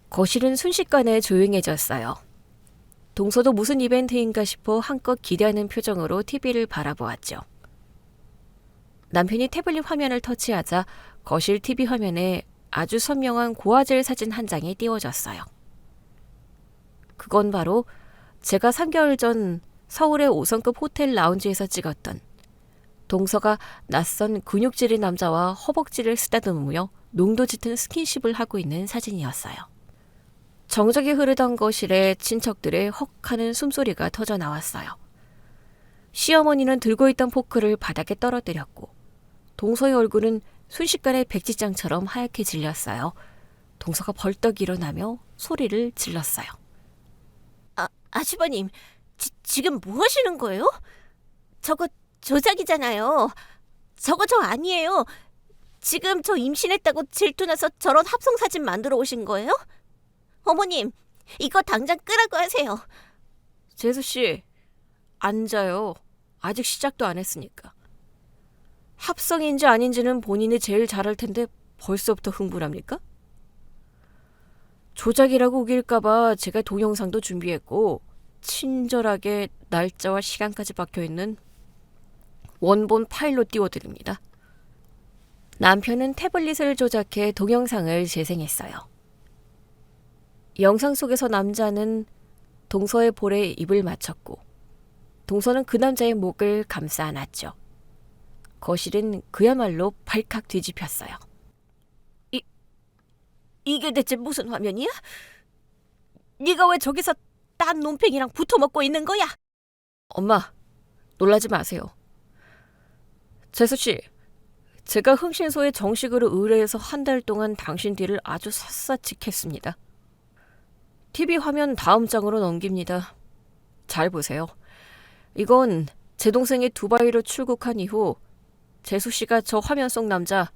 거실은 순식간에 조용해졌어요. 동서도 무슨 이벤트인가 싶어 한껏 기대하는 표정으로 TV를 바라보았죠. 남편이 태블릿 화면을 터치하자 거실 TV 화면에 아주 선명한 고화질 사진 한 장이 띄워졌어요. 그건 바로 제가 3개월 전 서울의 5성급 호텔 라운지에서 찍었던 동서가 낯선 근육질의 남자와 허벅지를 쓰다듬으며 농도 짙은 스킨십을 하고 있는 사진이었어요. 정적이 흐르던 거실에 친척들의 헉하는 숨소리가 터져 나왔어요. 시어머니는 들고 있던 포크를 바닥에 떨어뜨렸고 동서의 얼굴은 순식간에 백지장처럼 하얗게 질렸어요. 동서가 벌떡 일어나며 소리를 질렀어요. 아주버님, 지금 뭐 하시는 거예요? 저거 조작이잖아요. 저거 저 아니에요. 지금 저 임신했다고 질투나서 저런 합성사진 만들어 오신 거예요? 어머님, 이거 당장 끄라고 하세요. 재수씨, 앉아요. 아직 시작도 안 했으니까. 합성인지 아닌지는 본인이 제일 잘 알 텐데 벌써부터 흥분합니까? 조작이라고 우길까봐 제가 동영상도 준비했고 친절하게 날짜와 시간까지 박혀있는 원본 파일로 띄워드립니다. 남편은 태블릿을 조작해 동영상을 재생했어요. 영상 속에서 남자는 동서의 볼에 입을 맞췄고 동서는 그 남자의 목을 감싸 안았죠. 거실은 그야말로 발칵 뒤집혔어요. 이게 대체 무슨 화면이야? 네가 왜 저기서 딴 논팽이랑 붙어먹고 있는 거야? 엄마, 놀라지 마세요. 재수씨, 제가 흥신소에 정식으로 의뢰해서 한 달 동안 당신 뒤를 아주 샅샅이 캤습니다. TV 화면 다음 장으로 넘깁니다. 잘 보세요. 이건 제 동생이 두바이로 출국한 이후 재수씨가 저 화면 속 남자,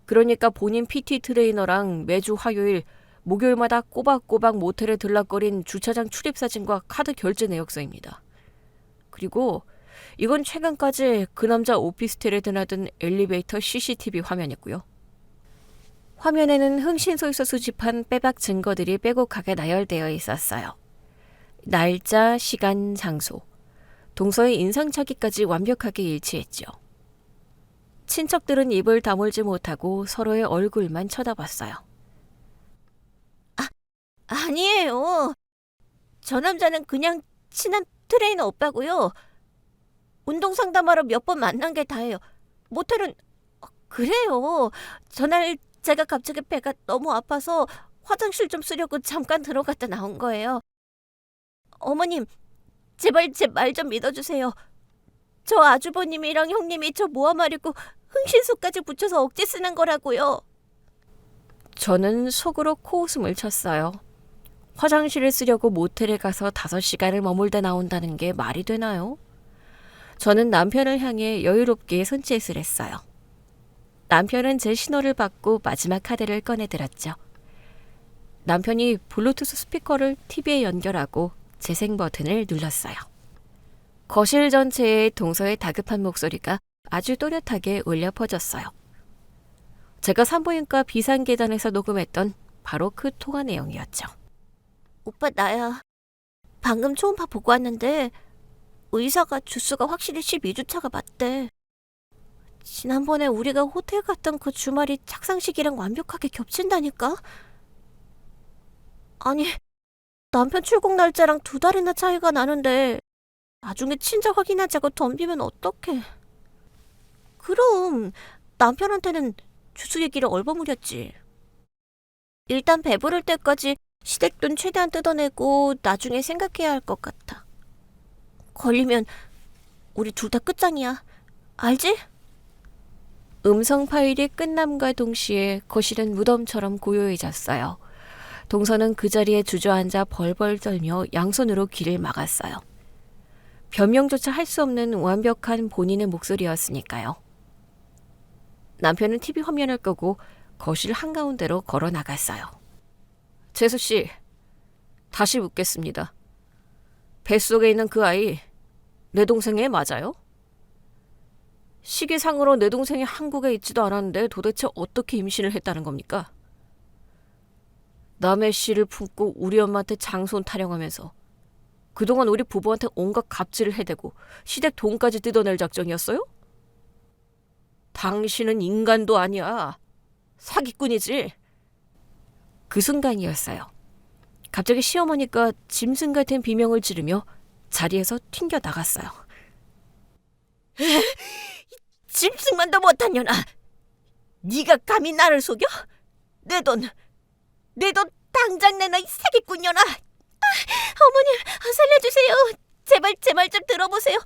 그러니까 본인 PT 트레이너랑 매주 화요일, 목요일마다 꼬박꼬박 모텔에 들락거린 주차장 출입사진과 카드 결제 내역서입니다. 그리고 이건 최근까지 그 남자 오피스텔에 드나든 엘리베이터 CCTV 화면이고요. 화면에는 흥신소에서 수집한 빼박 증거들이 빼곡하게 나열되어 있었어요. 날짜, 시간, 장소, 동서의 인상착의까지 완벽하게 일치했죠. 친척들은 입을 다물지 못하고 서로의 얼굴만 쳐다봤어요. 아니에요. 저 남자는 그냥 친한 트레이너 오빠고요. 운동 상담하러 몇 번 만난 게 다예요. 모텔은 그래요. 전날 제가 갑자기 배가 너무 아파서 화장실 좀 쓰려고 잠깐 들어갔다 나온 거예요. 어머님, 제발 제 말 좀 믿어주세요. 저 아주버님이랑 형님이 저 모함하려고 흥신소까지 붙여서 억지 쓰는 거라고요. 저는 속으로 코웃음을 쳤어요. 화장실을 쓰려고 모텔에 가서 5시간을 머물다 나온다는 게 말이 되나요? 저는 남편을 향해 여유롭게 손짓을 했어요. 남편은 제 신호를 받고 마지막 카드를 꺼내들었죠. 남편이 블루투스 스피커를 TV에 연결하고 재생 버튼을 눌렀어요. 거실 전체에 동서의 다급한 목소리가 아주 또렷하게 울려 퍼졌어요. 제가 산부인과 비상계단에서 녹음했던 바로 그 통화 내용이었죠. 오빠, 나야. 방금 초음파 보고 왔는데 의사가 주수가 확실히 12주차가 맞대. 지난번에 우리가 호텔 갔던 그 주말이 착상식이랑 완벽하게 겹친다니까? 아니, 남편 출국 날짜랑 2달이나 차이가 나는데 나중에 친자 확인하자고 덤비면 어떡해. 그럼 남편한테는 주수 얘기를 얼버무렸지. 일단 배부를 때까지 시댁돈 최대한 뜯어내고 나중에 생각해야 할 것 같아. 걸리면 우리 둘 다 끝장이야. 알지? 음성 파일이 끝남과 동시에 거실은 무덤처럼 고요해졌어요. 동서는 그 자리에 주저앉아 벌벌 떨며 양손으로 귀를 막았어요. 변명조차 할 수 없는 완벽한 본인의 목소리였으니까요. 남편은 TV 화면을 끄고 거실 한가운데로 걸어 나갔어요. 재수 씨, 다시 묻겠습니다. 뱃속에 있는 그 아이, 내 동생애 맞아요? 시기상으로 내 동생이 한국에 있지도 않았는데 도대체 어떻게 임신을 했다는 겁니까? 남의 씨를 품고 우리 엄마한테 장손 타령하면서 그동안 우리 부부한테 온갖 갑질을 해대고 시댁 돈까지 뜯어낼 작정이었어요? 당신은 인간도 아니야. 사기꾼이지. 그 순간이었어요. 갑자기 시어머니가 짐승 같은 비명을 지르며 자리에서 튕겨 나갔어요. 짐승만도 못한 년아. 네가 감히 나를 속여? 내 돈 당장 내놔, 이 사기꾼 년아. 어머님, 살려주세요. 제발 제 말 좀 들어보세요.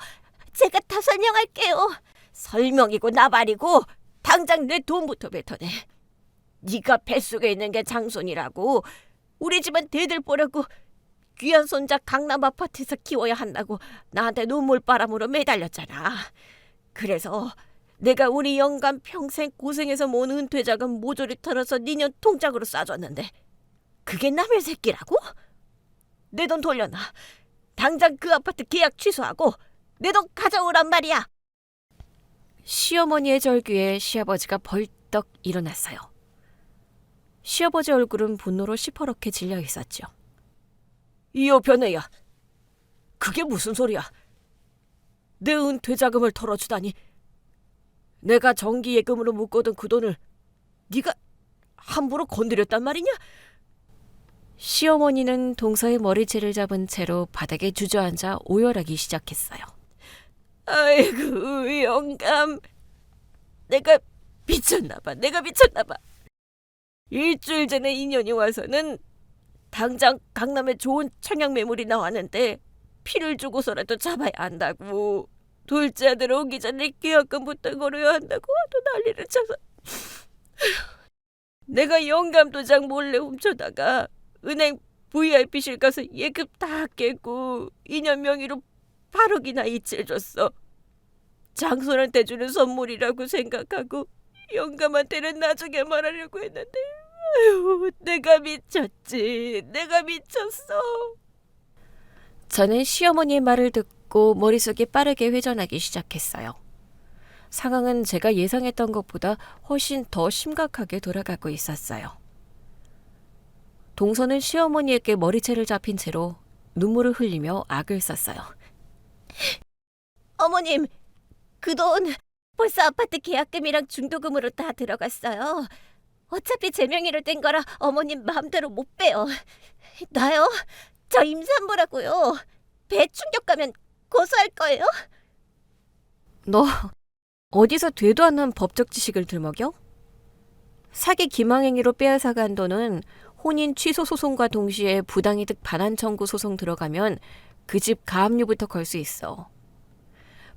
제가 다 설명할게요. 설명이고 나발이고 당장 내 돈부터 뱉어내. 네가 뱃속에 있는 게 장손이라고 우리 집은 대들보려고 귀한 손자 강남 아파트에서 키워야 한다고 나한테 눈물바람으로 매달렸잖아. 그래서 내가 우리 영감 평생 고생해서 모은 은퇴자금 모조리 털어서 니년 통장으로 싸줬는데 그게 남의 새끼라고? 내 돈 돌려놔. 당장 그 아파트 계약 취소하고 내 돈 가져오란 말이야. 시어머니의 절규에 시아버지가 벌떡 일어났어요. 시아버지 얼굴은 분노로 시퍼렇게 질려 있었죠. 이어 변해야. 그게 무슨 소리야. 내 은퇴자금을 털어주다니. 내가 정기예금으로 묶어둔 그 돈을 네가 함부로 건드렸단 말이냐? 시어머니는 동서의 머리채를 잡은 채로 바닥에 주저앉아 오열하기 시작했어요. 아이고, 영감. 내가 미쳤나봐. 일주일 전에 인연이 와서는 당장 강남에 좋은 청약 매물이 나왔는데 피를 주고서라도 잡아야 한다고. 둘째 아들 오기 전에 계약금부터 걸어야 한다고 하도 난리를 쳐서 내가 영감 도장 몰래 훔쳐다가 은행 VIP실 가서 예금 다 깨고 2년 명의로 8억이나 이체해줬어. 장손한테 주는 선물이라고 생각하고 영감한테는 나중에 말하려고 했는데 아유, 내가 미쳤지. 내가 미쳤어. 저는 시어머니의 말을 듣고 머릿속이 빠르게 회전하기 시작했어요. 상황은 제가 예상했던 것보다 훨씬 더 심각하게 돌아가고 있었어요. 동서는 시어머니에게 머리채를 잡힌 채로 눈물을 흘리며 악을 썼어요. 어머님, 그 돈 벌써 아파트 계약금이랑 중도금으로 다 들어갔어요. 어차피 제 명의로 된 거라 어머님 마음대로 못 빼요. 나요? 저 임산부라고요. 배 충격 가면 고소할 거예요? 너 어디서 되도 않는 법적 지식을 들먹여? 사기 기망행위로 빼앗아간 돈은 혼인 취소 소송과 동시에 부당이득 반환 청구 소송 들어가면 그 집 가압류부터 걸 수 있어.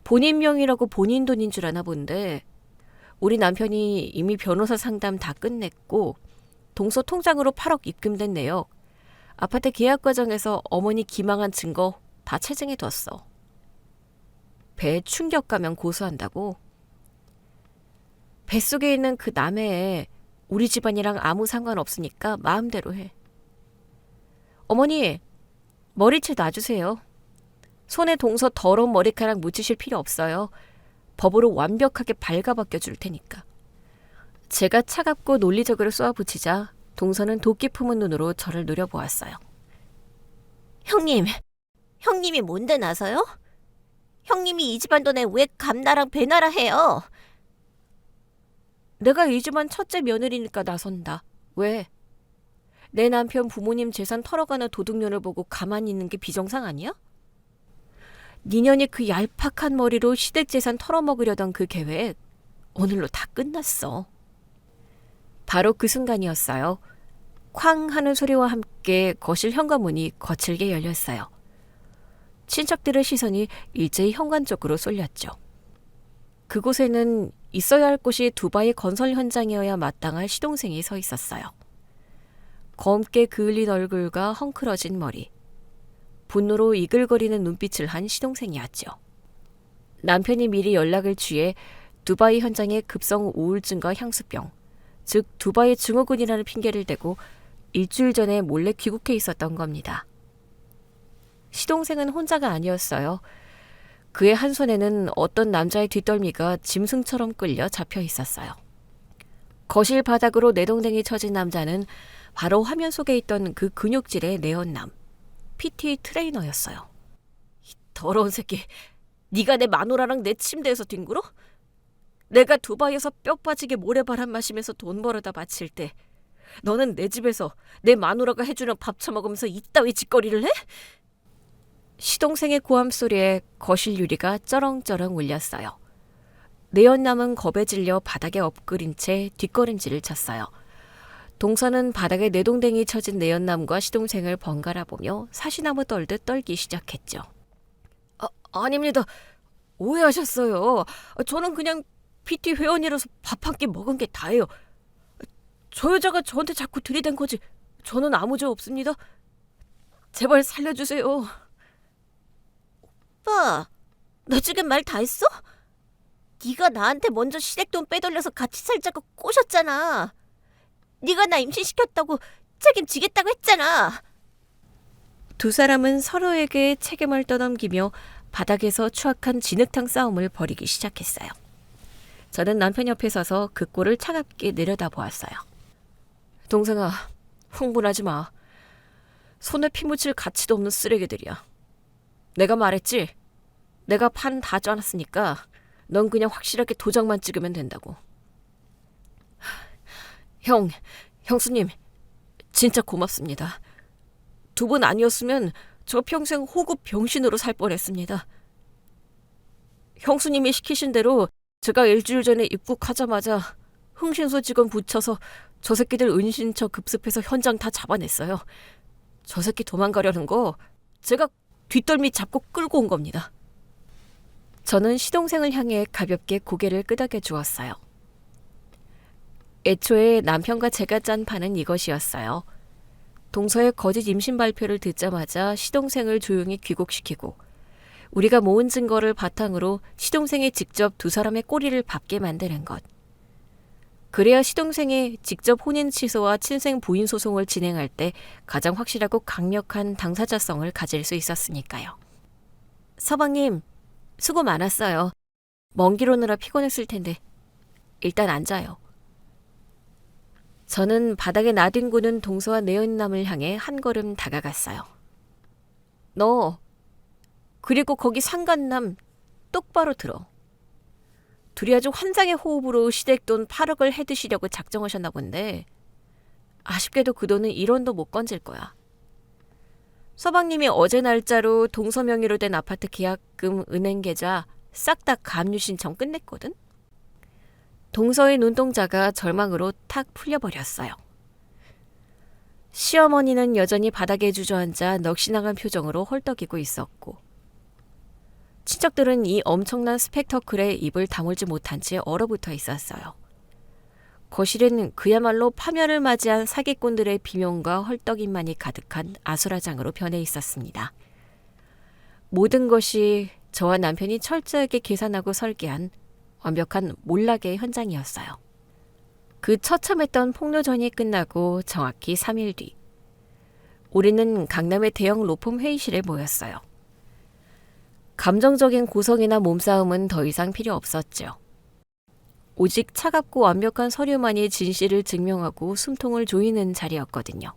본인 명의라고 본인 돈인 줄 아나 본데 우리 남편이 이미 변호사 상담 다 끝냈고 동서 통장으로 8억 입금된 내역, 아파트 계약 과정에서 어머니 기망한 증거 다 채증해뒀어. 배에 충격 가면 고소한다고? 뱃속에 있는 그 남의 우리 집안이랑 아무 상관없으니까 마음대로 해. 어머니, 머리채 놔주세요. 손에 동서 더러운 머리카락 묻히실 필요 없어요. 법으로 완벽하게 발가벗겨 줄 테니까. 제가 차갑고 논리적으로 쏘아붙이자 동서는 도끼 품은 눈으로 저를 노려보았어요. 형님이 뭔데 나서요? 형님이 이 집안 돈에 왜 감나랑 배나라 해요? 내가 이 집안 첫째 며느리니까 나선다. 왜? 내 남편 부모님 재산 털어가는 도둑년을 보고 가만히 있는 게 비정상 아니야? 니년이 그 얄팍한 머리로 시댁 재산 털어먹으려던 그 계획 오늘로 다 끝났어. 바로 그 순간이었어요. 쾅 하는 소리와 함께 거실 현관문이 거칠게 열렸어요. 친척들의 시선이 일제히 현관 쪽으로 쏠렸죠. 그곳에는 있어야 할 곳이 두바이 건설 현장이어야 마땅할 시동생이 서 있었어요. 검게 그을린 얼굴과 헝클어진 머리, 분노로 이글거리는 눈빛을 한 시동생이었죠. 남편이 미리 연락을 취해 두바이 현장에 급성 우울증과 향수병, 즉 두바이 증후군이라는 핑계를 대고 일주일 전에 몰래 귀국해 있었던 겁니다. 시동생은 혼자가 아니었어요. 그의 한 손에는 어떤 남자의 뒷덜미가 짐승처럼 끌려 잡혀 있었어요. 거실 바닥으로 내동댕이 쳐진 남자는 바로 화면 속에 있던 그 근육질의 내연남, PT 트레이너였어요. 이 더러운 새끼, 네가 내 마누라랑 내 침대에서 뒹굴어? 내가 두바이에서 뼈 빠지게 모래바람 마시면서 돈 벌어다 바칠 때 너는 내 집에서 내 마누라가 해주는 밥 처먹으면서 이따위 짓거리를 해? 시동생의 고함 소리에 거실 유리가 쩌렁쩌렁 울렸어요. 내연남은 겁에 질려 바닥에 엎그린 채 뒷걸음질을 쳤어요. 동서는 바닥에 내동댕이 쳐진 내연남과 시동생을 번갈아 보며 사시나무 떨듯 떨기 시작했죠. 아닙니다. 오해하셨어요. 저는 그냥 PT 회원이라서 밥 한 끼 먹은 게 다예요. 저 여자가 저한테 자꾸 들이댄 거지. 저는 아무 죄 없습니다. 제발 살려주세요. 오빠, 너 지금 말 다 했어? 네가 나한테 먼저 시댁돈 빼돌려서 같이 살자고 꼬셨잖아. 네가 나 임신시켰다고 책임지겠다고 했잖아. 두 사람은 서로에게 책임을 떠넘기며 바닥에서 추악한 진흙탕 싸움을 벌이기 시작했어요. 저는 남편 옆에 서서 그 꼴을 차갑게 내려다보았어요. 동생아, 흥분하지 마. 손에 피 묻힐 가치도 없는 쓰레기들이야. 내가 말했지? 내가 판 다 짜놨으니까 넌 그냥 확실하게 도장만 찍으면 된다고. 형수님, 진짜 고맙습니다. 두 분 아니었으면 저 평생 호급 병신으로 살 뻔했습니다. 형수님이 시키신 대로 제가 일주일 전에 입국하자마자 흥신소 직원 붙여서 저 새끼들 은신처 급습해서 현장 다 잡아냈어요. 저 새끼 도망가려는 거 제가 뒷덜미 잡고 끌고 온 겁니다. 저는 시동생을 향해 가볍게 고개를 끄덕여 주었어요. 애초에 남편과 제가 짠 판은 이것이었어요. 동서의 거짓 임신 발표를 듣자마자 시동생을 조용히 귀국시키고 우리가 모은 증거를 바탕으로 시동생이 직접 두 사람의 꼬리를 밟게 만드는 것. 그래야 시동생이 직접 혼인 취소와 친생 부인 소송을 진행할 때 가장 확실하고 강력한 당사자성을 가질 수 있었으니까요. 서방님, 수고 많았어요. 먼 길 오느라 피곤했을 텐데 일단 앉아요. 저는 바닥에 나뒹구는 동서와 내연남을 향해 한 걸음 다가갔어요. 너, 그리고 거기 상간남 똑바로 들어. 둘이 아주 환상의 호흡으로 시댁 돈 8억을 해드시려고 작정하셨나 본데 아쉽게도 그 돈은 1원도 못 건질 거야. 서방님이 어제 날짜로 동서 명의로 된 아파트 계약금, 은행 계좌 싹 다 감유 신청 끝냈거든? 동서의 눈동자가 절망으로 탁 풀려버렸어요. 시어머니는 여전히 바닥에 주저앉아 넋이 나간 표정으로 헐떡이고 있었고 친척들은 이 엄청난 스펙터클에 입을 다물지 못한 채 얼어붙어 있었어요. 거실은 그야말로 파멸을 맞이한 사기꾼들의 비명과 헐떡임만이 가득한 아수라장으로 변해 있었습니다. 모든 것이 저와 남편이 철저하게 계산하고 설계한 완벽한 몰락의 현장이었어요. 그 처참했던 폭로전이 끝나고 정확히 3일 뒤, 우리는 강남의 대형 로펌 회의실에 모였어요. 감정적인 고성이나 몸싸움은 더 이상 필요 없었죠. 오직 차갑고 완벽한 서류만이 진실을 증명하고 숨통을 조이는 자리였거든요.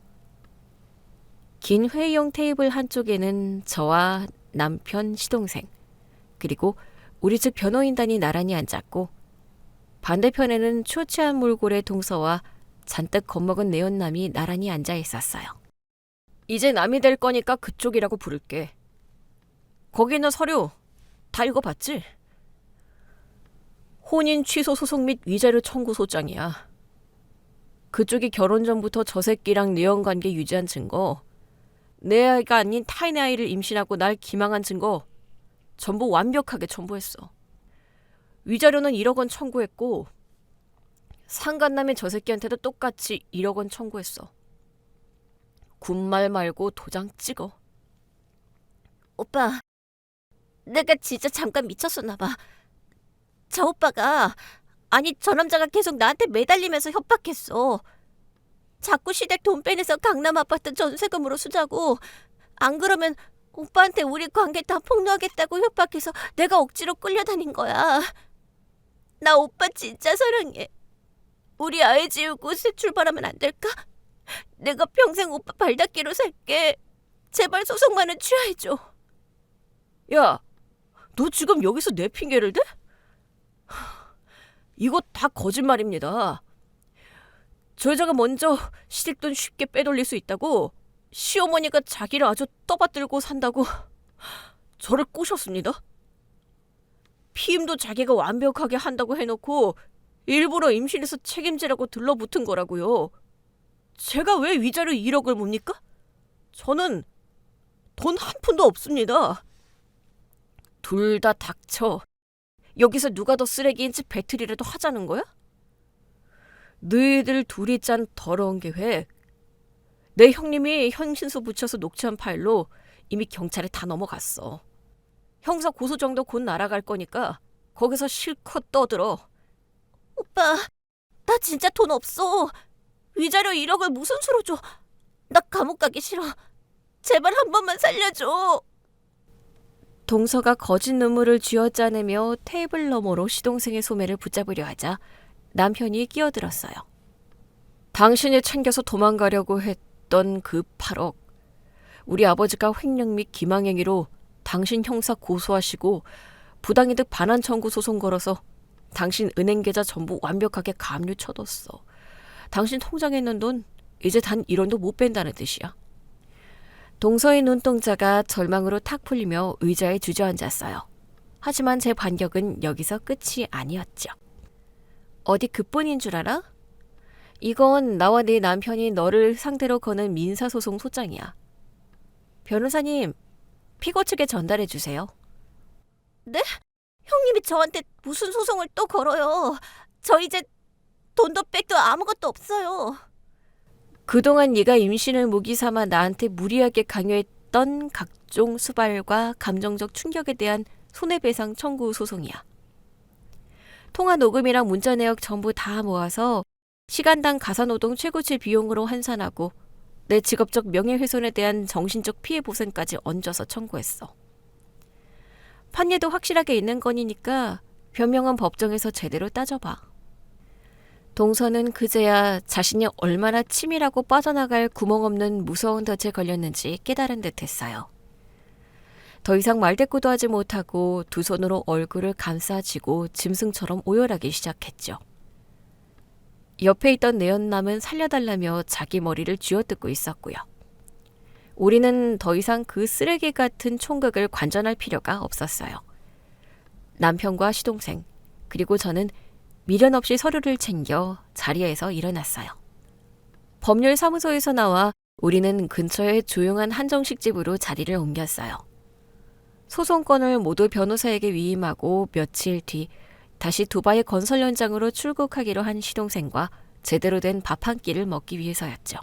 긴 회의용 테이블 한쪽에는 저와 남편, 시동생, 그리고 우리 측 변호인단이 나란히 앉았고 반대편에는 초췌한 몰골의 동서와 잔뜩 겁먹은 내연남이 나란히 앉아 있었어요. 이제 남이 될 거니까 그쪽이라고 부를게. 거기 있는 서류 다 읽어봤지? 혼인 취소 소송 및 위자료 청구 소장이야. 그쪽이 결혼 전부터 저 새끼랑 내연관계 유지한 증거, 내 아이가 아닌 타인의 아이를 임신하고 날 기망한 증거 전부 완벽하게 첨부했어. 위자료는 1억 원 청구했고 상간남의 저 새끼한테도 똑같이 1억 원 청구했어. 군말 말고 도장 찍어. 오빠, 내가 진짜 잠깐 미쳤었나 봐. 저 오빠가, 아니 저 남자가 계속 나한테 매달리면서 협박했어. 자꾸 시댁 돈 빼내서 강남 아파트 전세금으로 쓰자고. 안 그러면 오빠한테 우리 관계 다 폭로하겠다고 협박해서 내가 억지로 끌려다닌 거야. 나 오빠 진짜 사랑해. 우리 아이 지우고 새 출발하면 안 될까? 내가 평생 오빠 발닦기로 살게. 제발 소송만은 취하해줘. 야, 너 지금 여기서 내 핑계를 대? 이거 다 거짓말입니다. 저 여자가 먼저 시댁돈 쉽게 빼돌릴 수 있다고 시어머니가 자기를 아주 떠받들고 산다고 저를 꼬셨습니다. 피임도 자기가 완벽하게 한다고 해놓고 일부러 임신해서 책임지라고 들러붙은 거라고요. 제가 왜 위자료 1억을 뭡니까? 저는 돈 한 푼도 없습니다. 둘 다 닥쳐. 여기서 누가 더 쓰레기인지 배틀이라도 하자는 거야? 너희들 둘이 짠 더러운 계획. 내 형님이 현신소 붙여서 녹취한 파일로 이미 경찰에 다 넘어갔어. 형사 고소장도 곧 날아갈 거니까 거기서 실컷 떠들어. 오빠, 나 진짜 돈 없어. 위자료 1억을 무슨 수로 줘. 나 감옥 가기 싫어. 제발 한 번만 살려줘. 동서가 거짓 눈물을 쥐어짜내며 테이블 너머로 시동생의 소매를 붙잡으려 하자 남편이 끼어들었어요. 당신이 챙겨서 도망가려고 했던 그 8억. 우리 아버지가 횡령 및 기망행위로 당신 형사 고소하시고 부당이득 반환 청구 소송 걸어서 당신 은행 계좌 전부 완벽하게 감유 쳐뒀어. 당신 통장에 있는 돈 이제 단 1원도 못 뺀다는 뜻이야. 동서의 눈동자가 절망으로 탁 풀리며 의자에 주저앉았어요. 하지만 제 반격은 여기서 끝이 아니었죠. 어디 그뿐인 줄 알아? 이건 나와 네 남편이 너를 상대로 거는 민사소송 소장이야. 변호사님, 피고 측에 전달해 주세요. 네? 형님이 저한테 무슨 소송을 또 걸어요. 저 이제 돈도 백도 아무것도 없어요. 그동안 네가 임신을 무기 삼아 나한테 무리하게 강요했던 각종 수발과 감정적 충격에 대한 손해배상 청구 소송이야. 통화 녹음이랑 문자 내역 전부 다 모아서 시간당 가사노동 최고치 비용으로 환산하고 내 직업적 명예훼손에 대한 정신적 피해 보상까지 얹어서 청구했어. 판례도 확실하게 있는 건이니까 변명은 법정에서 제대로 따져봐. 동서는 그제야 자신이 얼마나 치밀하고 빠져나갈 구멍 없는 무서운 덫에 걸렸는지 깨달은 듯했어요. 더 이상 말대꾸도 하지 못하고 두 손으로 얼굴을 감싸쥐고 짐승처럼 오열하기 시작했죠. 옆에 있던 내연남은 살려달라며 자기 머리를 쥐어뜯고 있었고요. 우리는 더 이상 그 쓰레기 같은 총각을 관전할 필요가 없었어요. 남편과 시동생, 그리고 저는 미련 없이 서류를 챙겨 자리에서 일어났어요. 법률사무소에서 나와 우리는 근처의 조용한 한정식 집으로 자리를 옮겼어요. 소송건을 모두 변호사에게 위임하고 며칠 뒤 다시 두바이 건설 현장으로 출국하기로 한 시동생과 제대로 된 밥 한 끼를 먹기 위해서였죠.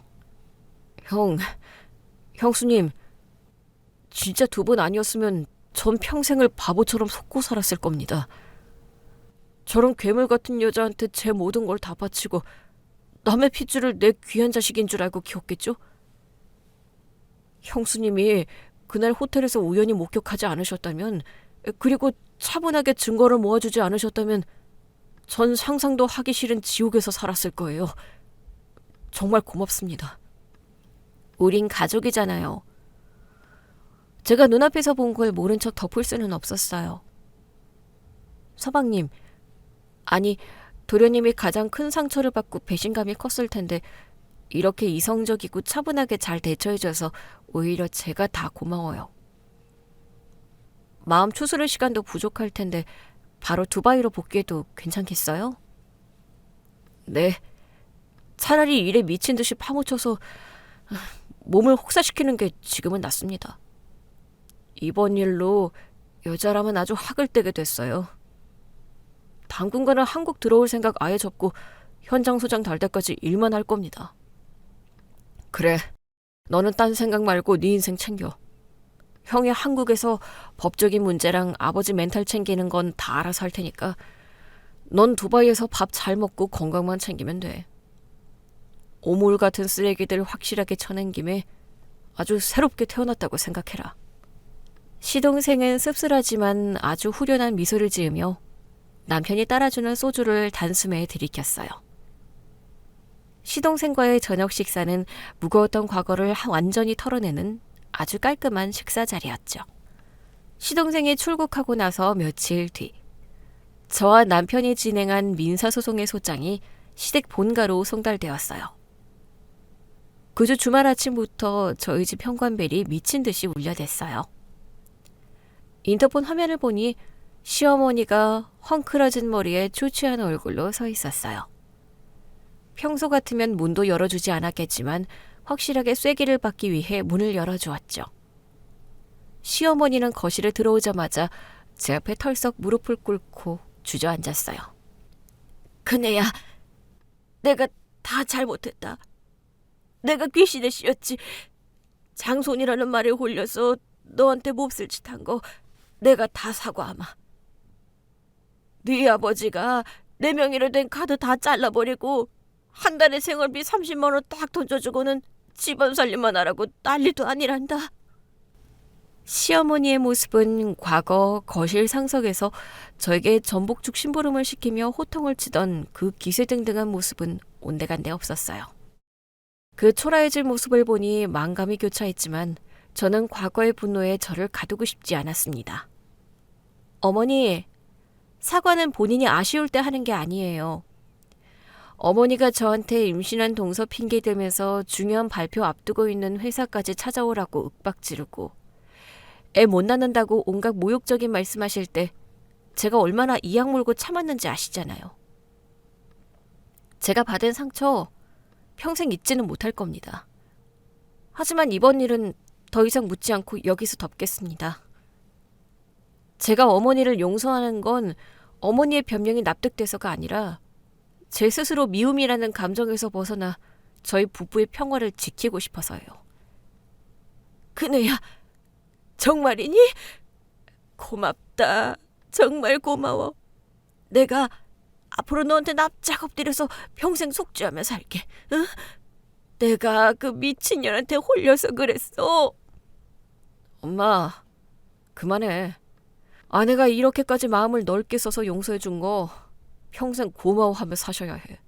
형수님, 진짜 두 분 아니었으면 전 평생을 바보처럼 속고 살았을 겁니다. 저런 괴물 같은 여자한테 제 모든 걸 다 바치고 남의 핏줄을 내 귀한 자식인 줄 알고 키웠겠죠? 형수님이 그날 호텔에서 우연히 목격하지 않으셨다면, 그리고 차분하게 증거를 모아주지 않으셨다면 전 상상도 하기 싫은 지옥에서 살았을 거예요. 정말 고맙습니다. 우린 가족이잖아요. 제가 눈앞에서 본 걸 모른 척 덮을 수는 없었어요. 서방님, 아니 도련님이 가장 큰 상처를 받고 배신감이 컸을 텐데 이렇게 이성적이고 차분하게 잘 대처해줘서 오히려 제가 다 고마워요. 마음 추스를 시간도 부족할 텐데 바로 두바이로 복귀해도 괜찮겠어요? 네. 차라리 일에 미친 듯이 파묻혀서 몸을 혹사시키는 게 지금은 낫습니다. 이번 일로 여자라면 아주 학을 떼게 됐어요. 당분간은 한국 들어올 생각 아예 접고 현장 소장 달 때까지 일만 할 겁니다. 그래, 너는 딴 생각 말고 네 인생 챙겨. 형이 한국에서 법적인 문제랑 아버지 멘탈 챙기는 건 다 알아서 할 테니까 넌 두바이에서 밥 잘 먹고 건강만 챙기면 돼. 오물 같은 쓰레기들 확실하게 쳐낸 김에 아주 새롭게 태어났다고 생각해라. 시동생은 씁쓸하지만 아주 후련한 미소를 지으며 남편이 따라주는 소주를 단숨에 들이켰어요. 시동생과의 저녁 식사는 무거웠던 과거를 완전히 털어내는 아주 깔끔한 식사 자리였죠. 시동생이 출국하고 나서 며칠 뒤, 저와 남편이 진행한 민사소송의 소장이 시댁 본가로 송달되었어요. 그주 주말 아침부터 저희 집 현관벨이 미친 듯이 울려댔어요. 인터폰 화면을 보니 시어머니가 헝클어진 머리에 초췌한 얼굴로 서 있었어요. 평소 같으면 문도 열어주지 않았겠지만 확실하게 쐐기를 받기 위해 문을 열어주었죠. 시어머니는 거실에 들어오자마자 제 앞에 털썩 무릎을 꿇고 주저앉았어요. 그네야, 내가 다 잘못했다. 내가 귀신의 씨였지. 장손이라는 말에 홀려서 너한테 몹쓸 짓 한 거 내가 다 사과하마. 네 아버지가 내 명의로 된 카드 다 잘라버리고 한 달에 생활비 30만 원 딱 던져주고는 집안 살림만 하라고 난리도 아니란다. 시어머니의 모습은 과거 거실 상석에서 저에게 전복죽 심부름을 시키며 호통을 치던 그 기세등등한 모습은 온데간데 없었어요. 그 초라해질 모습을 보니 만감이 교차했지만 저는 과거의 분노에 저를 가두고 싶지 않았습니다. 어머니, 사과는 본인이 아쉬울 때 하는 게 아니에요. 어머니가 저한테 임신한 동서 핑계대면서 중요한 발표 앞두고 있는 회사까지 찾아오라고 윽박지르고 애 못 낳는다고 온갖 모욕적인 말씀하실 때 제가 얼마나 이악 물고 참았는지 아시잖아요. 제가 받은 상처 평생 잊지는 못할 겁니다. 하지만 이번 일은 더 이상 묻지 않고 여기서 덮겠습니다. 제가 어머니를 용서하는 건 어머니의 변명이 납득돼서가 아니라 제 스스로 미움이라는 감정에서 벗어나 저희 부부의 평화를 지키고 싶어서요. 그네야, 정말이니? 고맙다. 정말 고마워. 내가 앞으로 너한테 납작 엎드려서 평생 속죄하며 살게. 응? 내가 그 미친년한테 홀려서 그랬어. 엄마, 그만해. 아내가 이렇게까지 마음을 넓게 써서 용서해 준 거 평생 고마워하며 사셔야 해.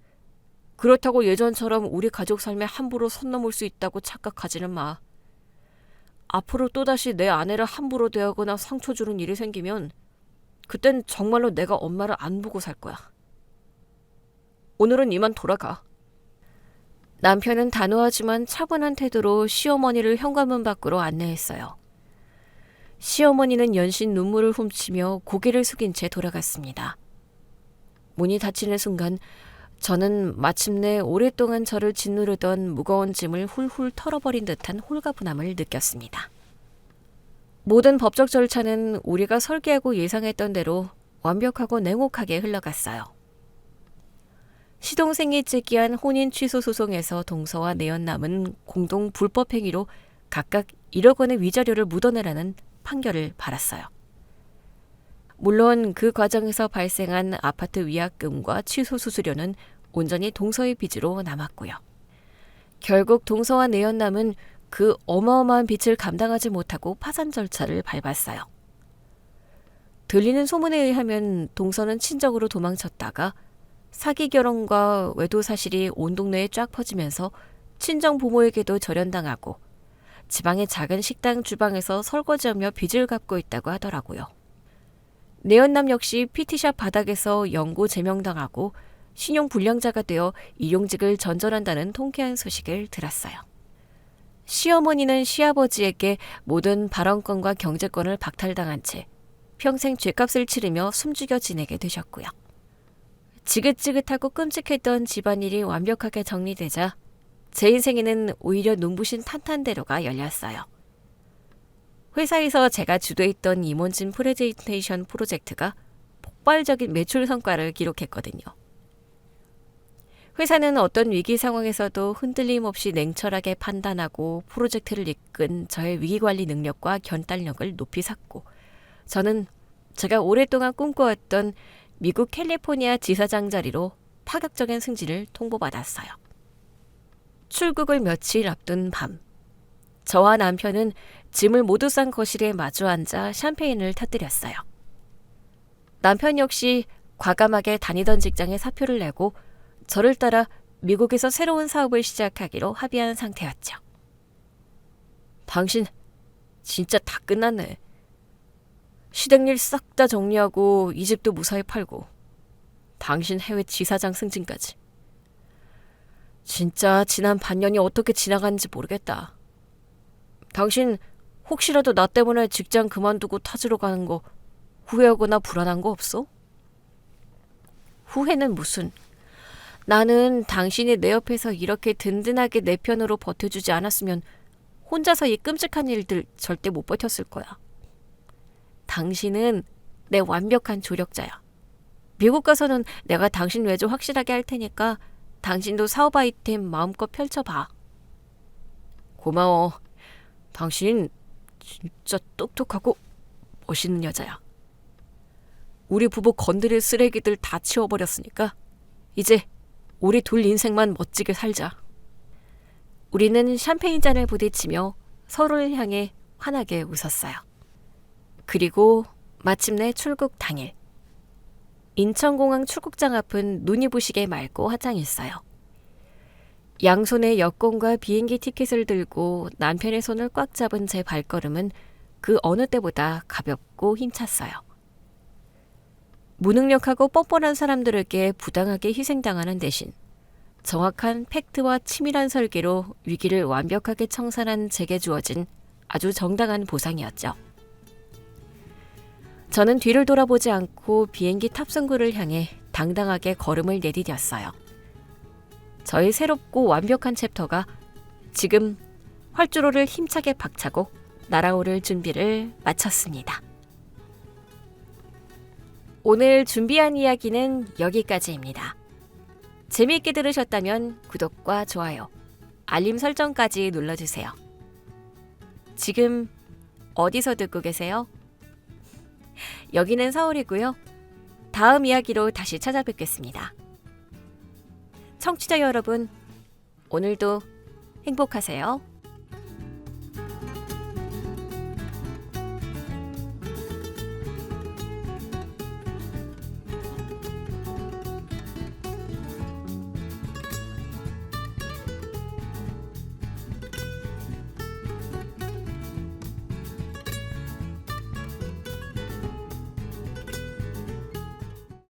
그렇다고 예전처럼 우리 가족 삶에 함부로 선 넘을 수 있다고 착각하지는 마. 앞으로 또다시 내 아내를 함부로 대하거나 상처 주는 일이 생기면 그땐 정말로 내가 엄마를 안 보고 살 거야. 오늘은 이만 돌아가. 남편은 단호하지만 차분한 태도로 시어머니를 현관문 밖으로 안내했어요. 시어머니는 연신 눈물을 훔치며 고개를 숙인 채 돌아갔습니다. 문이 닫히는 순간 저는 마침내 오랫동안 저를 짓누르던 무거운 짐을 훌훌 털어버린 듯한 홀가분함을 느꼈습니다. 모든 법적 절차는 우리가 설계하고 예상했던 대로 완벽하고 냉혹하게 흘러갔어요. 시동생이 제기한 혼인 취소 소송에서 동서와 내연남은 공동 불법 행위로 각각 1억 원의 위자료를 묻어내라는 판결을 받았어요. 물론 그 과정에서 발생한 아파트 위약금과 취소 수수료는 온전히 동서의 빚으로 남았고요. 결국 동서와 내연남은 그 어마어마한 빚을 감당하지 못하고 파산 절차를 밟았어요. 들리는 소문에 의하면 동서는 친정으로 도망쳤다가 사기 결혼과 외도 사실이 온 동네에 쫙 퍼지면서 친정 부모에게도 절연당하고 지방의 작은 식당 주방에서 설거지하며 빚을 갚고 있다고 하더라고요. 내연남 역시 PT샵 바닥에서 영구 제명당하고 신용불량자가 되어 일용직을 전전한다는 통쾌한 소식을 들었어요. 시어머니는 시아버지에게 모든 발언권과 경제권을 박탈당한 채 평생 죗값을 치르며 숨죽여 지내게 되셨고요. 지긋지긋하고 끔찍했던 집안일이 완벽하게 정리되자 제 인생에는 오히려 눈부신 탄탄대로가 열렸어요. 회사에서 제가 주도했던 임원진 프레젠테이션 프로젝트가 폭발적인 매출 성과를 기록했거든요. 회사는 어떤 위기 상황에서도 흔들림 없이 냉철하게 판단하고 프로젝트를 이끈 저의 위기관리 능력과 결단력을 높이 샀고, 저는 제가 오랫동안 꿈꿔왔던 미국 캘리포니아 지사장 자리로 파격적인 승진을 통보받았어요. 출국을 며칠 앞둔 밤, 저와 남편은 짐을 모두 싼 거실에 마주 앉아 샴페인을 터뜨렸어요. 남편 역시 과감하게 다니던 직장에 사표를 내고 저를 따라 미국에서 새로운 사업을 시작하기로 합의한 상태였죠. 당신 진짜 다 끝났네. 시댁일 싹 다 정리하고 이 집도 무사히 팔고 당신 해외 지사장 승진까지. 진짜 지난 반년이 어떻게 지나갔는지 모르겠다. 당신 혹시라도 나 때문에 직장 그만두고 타지로 가는 거 후회하거나 불안한 거 없어? 후회는 무슨. 나는 당신이 내 옆에서 이렇게 든든하게 내 편으로 버텨주지 않았으면 혼자서 이 끔찍한 일들 절대 못 버텼을 거야. 당신은 내 완벽한 조력자야. 미국 가서는 내가 당신 외조 확실하게 할 테니까 당신도 사업 아이템 마음껏 펼쳐봐. 고마워. 당신 진짜 똑똑하고 멋있는 여자야. 우리 부부 건드릴 쓰레기들 다 치워버렸으니까 이제 우리 둘 인생만 멋지게 살자. 우리는 샴페인 잔을 부딪히며 서로를 향해 환하게 웃었어요. 그리고 마침내 출국 당일. 인천공항 출국장 앞은 눈이 부시게 맑고 화창했어요. 양손에 여권과 비행기 티켓을 들고 남편의 손을 꽉 잡은 제 발걸음은 그 어느 때보다 가볍고 힘찼어요. 무능력하고 뻔뻔한 사람들에게 부당하게 희생당하는 대신 정확한 팩트와 치밀한 설계로 위기를 완벽하게 청산한 제게 주어진 아주 정당한 보상이었죠. 저는 뒤를 돌아보지 않고 비행기 탑승구를 향해 당당하게 걸음을 내디뎠어요. 저의 새롭고 완벽한 챕터가 지금 활주로를 힘차게 박차고 날아오를 준비를 마쳤습니다. 오늘 준비한 이야기는 여기까지입니다. 재미있게 들으셨다면 구독과 좋아요, 알림 설정까지 눌러주세요. 지금 어디서 듣고 계세요? 여기는 서울이고요. 다음 이야기로 다시 찾아뵙겠습니다. 청취자 여러분, 오늘도 행복하세요.